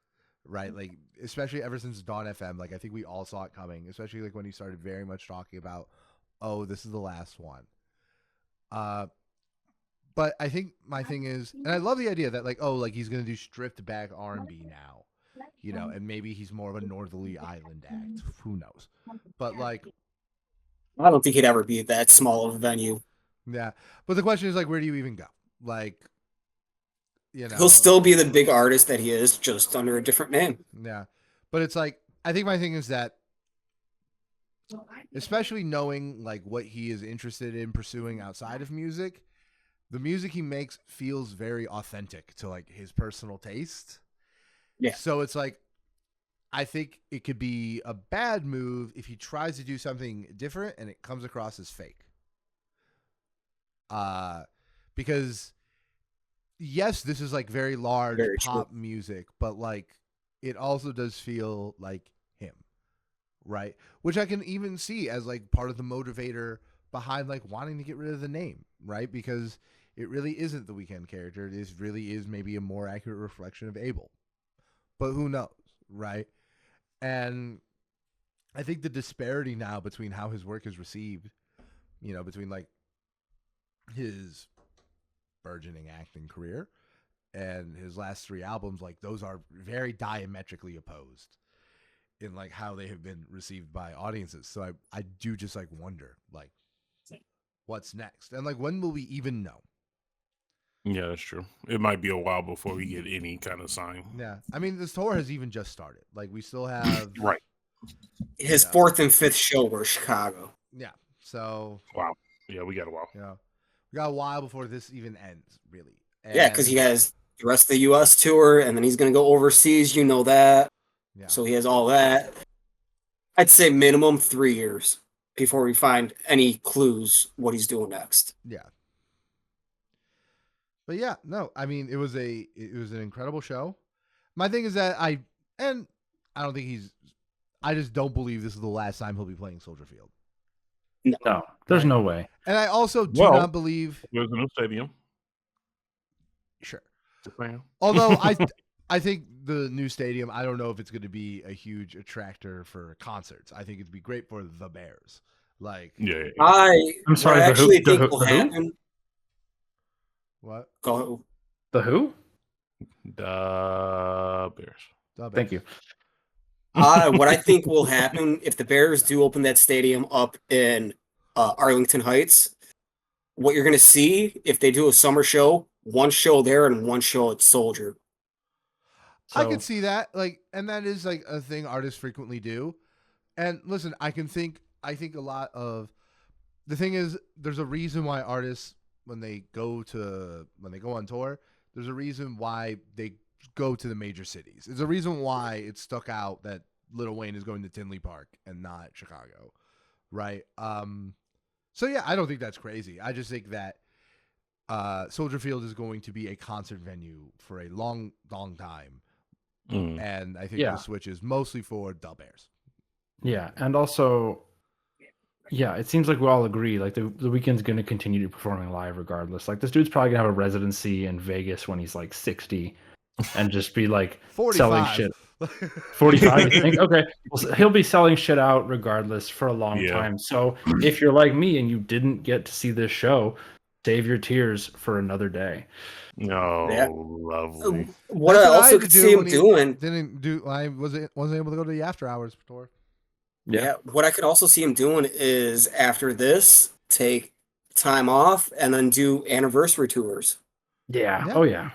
right? Like especially ever since Dawn FM, like I think we all saw it coming. Especially like when he started very much talking about, oh, this is the last one. But I think my thing is, and I love the idea that like, oh, like he's gonna do stripped back R&B now, and maybe he's more of a Northerly Island act. Who knows? But like, I don't think he'd ever be that small of a venue. Yeah, but the question is like, where do you even go? Like, he'll still be the big artist that he is, just under a different name. Yeah, but it's like I think my thing is that, especially knowing like what he is interested in pursuing outside of music, the music he makes feels very authentic to like his personal taste. Yeah. So it's like, I think it could be a bad move if he tries to do something different and it comes across as fake. Because yes, this is like very large pop music, but like it also does feel like him, right? Which I can even see as like part of the motivator behind like wanting to get rid of the name, right? Because it really isn't the Weeknd character. This really is maybe a more accurate reflection of Abel. But who knows, right? And I think the disparity now between how his work is received, between like his burgeoning acting career and his last 3 albums, like those are very diametrically opposed in like how they have been received by audiences. So I do just like wonder like what's next and like when will we even know? Yeah, that's true. It might be a while before we get any kind of sign. Yeah. I mean, this tour has even just started. Like, we still have... Right. His 4th and 5th show were Chicago. Yeah. So... Wow. Yeah, we got a while. We got a while before this even ends, really. And, yeah, because he has the rest of the U.S. tour, and then he's going to go overseas. You know that. Yeah. So he has all that. I'd say minimum 3 years before we find any clues what he's doing next. Yeah. But yeah, no, I mean, it was an incredible show. My thing is that I just don't believe this is the last time he'll be playing Soldier Field. No, there's no way. And I also do not believe there's a new stadium. Sure. Although I think the new stadium, I don't know if it's going to be a huge attractor for concerts. I think it'd be great for the Bears. Like, yeah. I'm sorry. I actually think will happen. What? Go. The who? The Bears. Thank you. What I think will happen if the Bears do open that stadium up in Arlington Heights, what you're going to see if they do a summer show, one show there and one show at Soldier. So, I could see that, like, and that is like a thing artists frequently do. And listen, I think a lot of the thing is there's a reason why artists when they go on tour, there's a reason why they go to the major cities. There's a reason why it stuck out that Lil Wayne is going to Tinley Park and not Chicago, right? So yeah, I don't think that's crazy. I just think that Soldier Field is going to be a concert venue for a long time, and I think the switch is mostly for the Bears. Yeah, and also, yeah, it seems like we all agree. Like the Weeknd's going to continue to performing live regardless. Like this dude's probably gonna have a residency in Vegas when he's like 60, and just be like 45. selling shit. 45, you think? Okay, well, he'll be selling shit out regardless for a long time. So if you're like me and you didn't get to see this show, save your tears for another day. Lovely. What I also could see him doing. I wasn't able to go to the after hours tour. Yeah. What I could also see him doing is after this, take time off and then do anniversary tours. Yeah. Oh yeah.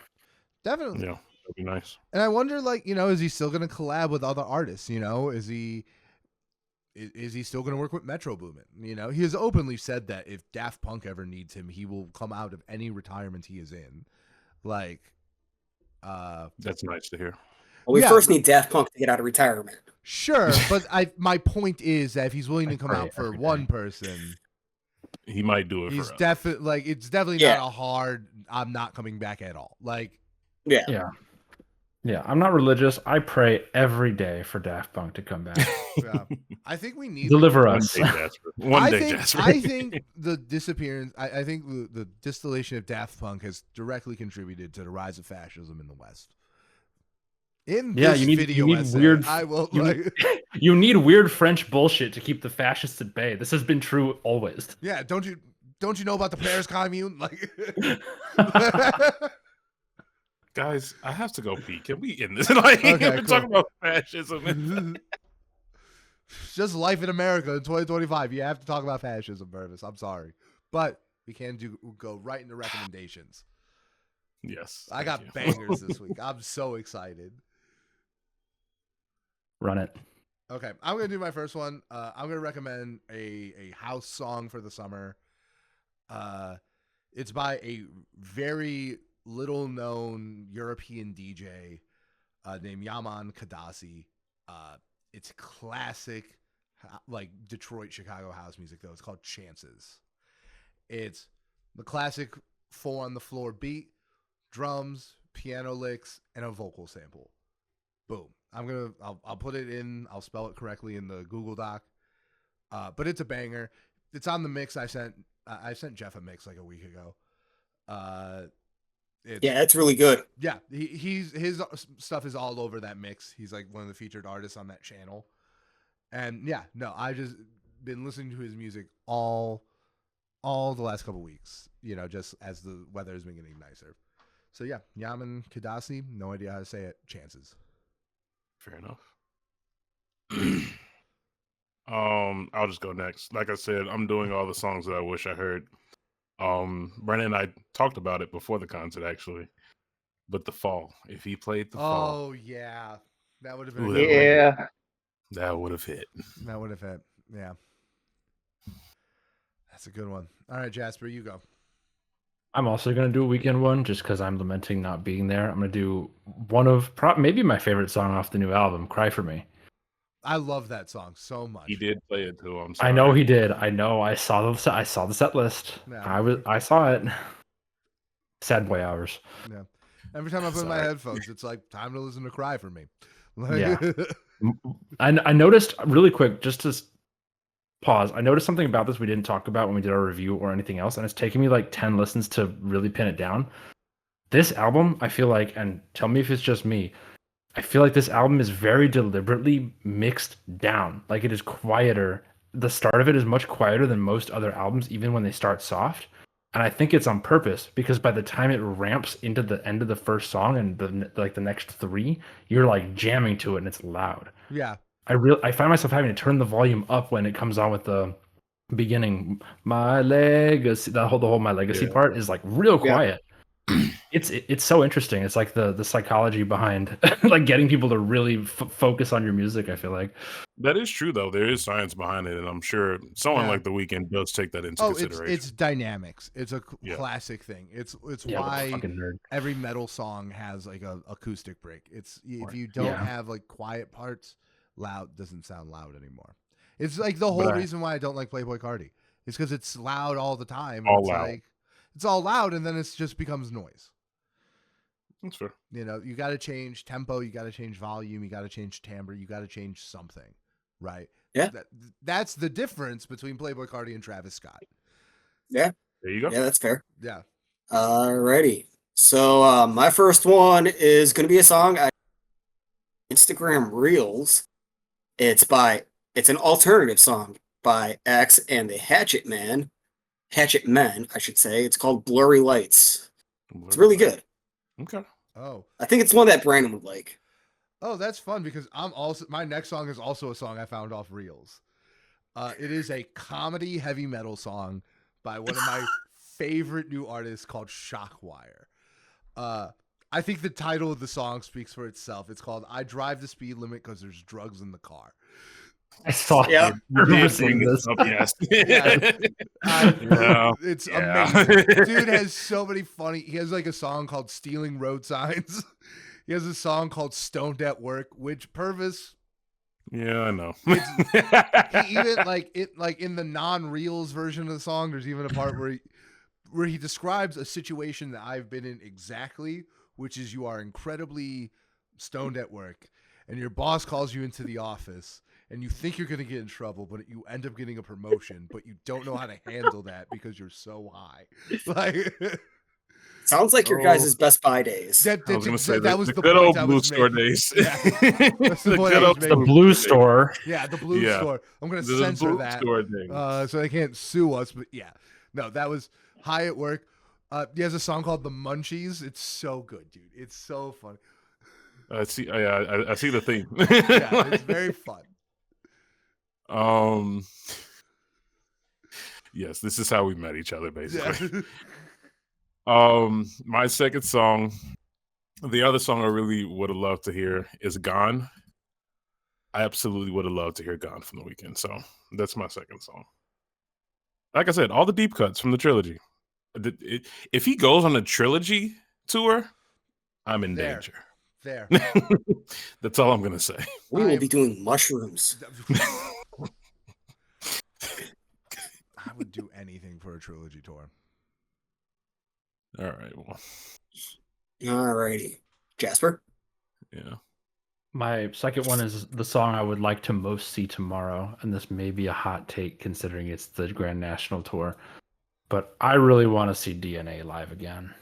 Definitely. Yeah. That'd be nice. And I wonder, like, is he still going to collab with other artists? Is he still going to work with Metro Boomin? He has openly said that if Daft Punk ever needs him, he will come out of any retirement he is in. Like, that's nice to hear. Well, we first need Daft Punk to get out of retirement. Sure, but my point is that if he's willing to come out for one person, he might do it. He's definitely like it's definitely not a hard. I'm not coming back at all. Like, yeah. I'm not religious. I pray every day for Daft Punk to come back. Yeah. I think we need deliver us one day, Jasper. I think the disappearance. I think the distillation of Daft Punk has directly contributed to the rise of fascism in the West. In this video, you need weird. You need weird French bullshit to keep the fascists at bay. This has been true always. Yeah, don't you know about the Paris Commune? Like, guys, I have to go pee. Can we end this? Like, we're talking about fascism. Just life in America in 2025. You have to talk about fascism, Purvis. I'm sorry, but we can go right into recommendations. Yes, I got bangers this week. I'm so excited. Run it. Okay, I'm gonna do my first one. I'm gonna recommend a house song for the summer. It's by a very little known European DJ named Yaman Kadasi. It's classic, like Detroit, Chicago house music though. It's called Chances. It's the classic 4 on the floor beat, drums, piano licks, and a vocal sample. Boom. I'll put it in. I'll spell it correctly in the Google Doc. But it's a banger. It's on the mix. I sent Jeff a mix like a week ago. It's really good. Yeah, his stuff is all over that mix. He's like one of the featured artists on that channel. And I just been listening to his music all the last couple weeks. Just as the weather has been getting nicer. So yeah, Yaman Kadasi. No idea how to say it. Chances. Fair enough. I'll just go next. Like I said, I'm doing all the songs that I wish I heard. Brandon and I talked about it before the concert, actually. But The Fall, if he played The Fall. Oh, yeah. That would have been That would have hit. That would have hit. Yeah. That's a good one. All right, Jasper, you go. I'm also going to do a Weeknd one just because I'm lamenting not being there. I'm going to do one of maybe my favorite song off the new album, Cry For Me. I love that song so much. He did play it too. I'm sorry. I know he did. I know. I saw the set list. Yeah. I saw it. Sad boy hours. Yeah. Every time I put in my headphones, it's like time to listen to Cry For Me. Yeah. I noticed really quick, just to pause. I noticed something about this we didn't talk about when we did our review or anything else, and it's taken me like 10 listens to really pin it down. This album, I feel like, and tell me if it's just me, I feel like this album is very deliberately mixed down. Like it is quieter. The start of it is much quieter than most other albums, even when they start soft. And I think it's on purpose because by the time it ramps into the end of the first song and the next 3, you're like jamming to it and it's loud. Yeah. I find myself having to turn the volume up when it comes on with the beginning. My legacy, the whole My Legacy part is like real quiet. It's so interesting. It's like the psychology behind like getting people to really focus on your music. I feel like That is true, though. There is science behind it, and I'm sure someone Yeah. like The Weeknd does take that into Oh, consideration. it's dynamics. It's a Yeah. classic thing. It's yeah, why fucking nerd. every metal song has like a acoustic break. It's if Right. you don't Yeah. have like quiet parts, loud doesn't sound loud anymore. It's like the whole But reason why I don't like Playboy Cardi. It's because it's loud all the time. And All it's loud. like it's all loud, and then it just becomes noise. That's fair. You know, you got to change tempo, you got to change volume, you got to change timbre, you got to change something, right? Yeah. That's the difference between Playboy Cardi and Travis Scott. Yeah. There you go. Yeah, that's fair. Yeah. Alrighty. So my first one is going to be a song I Instagram Reels. It's an alternative song by X and the Hatchet Men, I should say. It's called Blurry Lights. It's really good. Okay. Oh. I think it's one that Brandon would like. Oh, that's fun because my next song is also a song I found off Reels. It is a comedy heavy metal song by one of my favorite new artists called Shockwire. I think the title of the song speaks for itself. It's called "I Drive the Speed Limit Because There's Drugs in the Car." I saw. Yeah. I remember seeing Bring this. Up, yes. It's Yeah. amazing. Dude has so many funny. He has like a song called "Stealing Road Signs." He has a song called "Stoned at Work," which Purvis. Yeah, I know. He even like in the non-reels version of the song. There's even a part where he describes a situation that I've been in exactly, which is you are incredibly stoned at work, and your boss calls you into the office. And you think you're going to get in trouble, but you end up getting a promotion, but you don't know how to handle that because you're so high. Like, Sounds like your guys' Best Buy days. I was going to say that was the the good point old I blue was store making. days. Yeah. That's the point I was good old making. The blue store. Yeah, the blue Yeah. store. I'm going to The censor blue that store thing. so they can't sue us. But yeah, no, that was high at work. He has a song called "The Munchies." It's so good, dude. It's so funny. I see. I see the theme. Yeah, it's very fun. Yes, this is how we met each other, basically. Yeah. My second song, the other song I really would have loved to hear is "Gone." I absolutely would have loved to hear "Gone" from The Weeknd. So that's my second song. Like I said, all the deep cuts from the trilogy. If he goes on a trilogy tour, I'm in danger. There. That's all I'm gonna say. We will be doing mushrooms. I would do anything for a trilogy tour. All right. Well, Alrighty. Jasper? yeah. My second one is the song I would like to most see tomorrow, and this may be a hot take considering it's the Grand National Tour, but I really want to see DNA live again.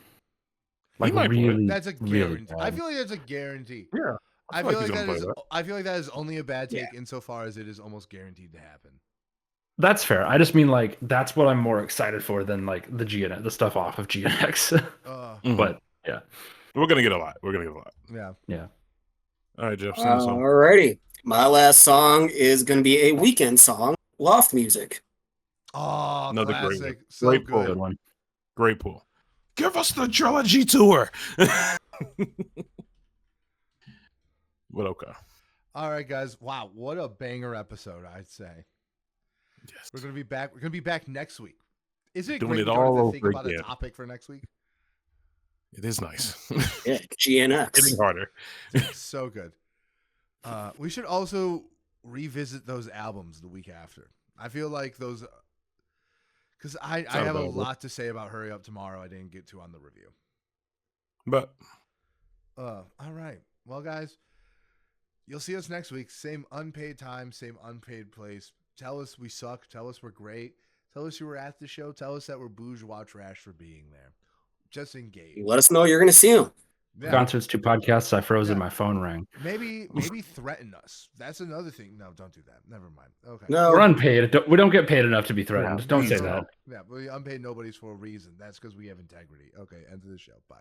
Like might play. really, That's a really guarantee. I feel like that's a guarantee. Yeah. I feel like he's gonna play that. I feel like that is only a bad take insofar as it is almost guaranteed to happen. That's fair. I just mean like that's what I'm more excited for than like the stuff off of GNX. But yeah, we're gonna get a lot. Yeah. Yeah. All right, Jeff. Sing a song. Alrighty. My last song is going to be a Weeknd song, Loft Music. Oh, Another classic. great one. So Great good. Good one. Great pull. Give us the trilogy tour. But okay. All right, guys. Wow, what a banger episode, I'd say. Yes. We're gonna be back. We're gonna be back next week. Isn't it Doing great it you don't all have to think over about again. a topic for next week? It is nice. Yeah, GNX. Getting harder. So good. We should also revisit those albums the week after. I feel like those, because I have a lot to say about Hurry Up Tomorrow I didn't get to on the review. But all right. Well, guys, you'll see us next week. Same unpaid time, same unpaid place. Tell us we suck. Tell us we're great. Tell us you were at the show. Tell us that we're bourgeois trash for being there. Just engage. Let us know you're going to see them. Yeah. Concerts, 2 podcasts. I froze and my phone rang. Maybe threaten us. That's another thing. No, don't do that. Never mind. Okay. No. We're unpaid. We don't get paid enough to be threatened. Yeah, Don't say please that. Yeah, but we unpaid nobodies for a reason. That's because we have integrity. Okay, end of the show. Bye.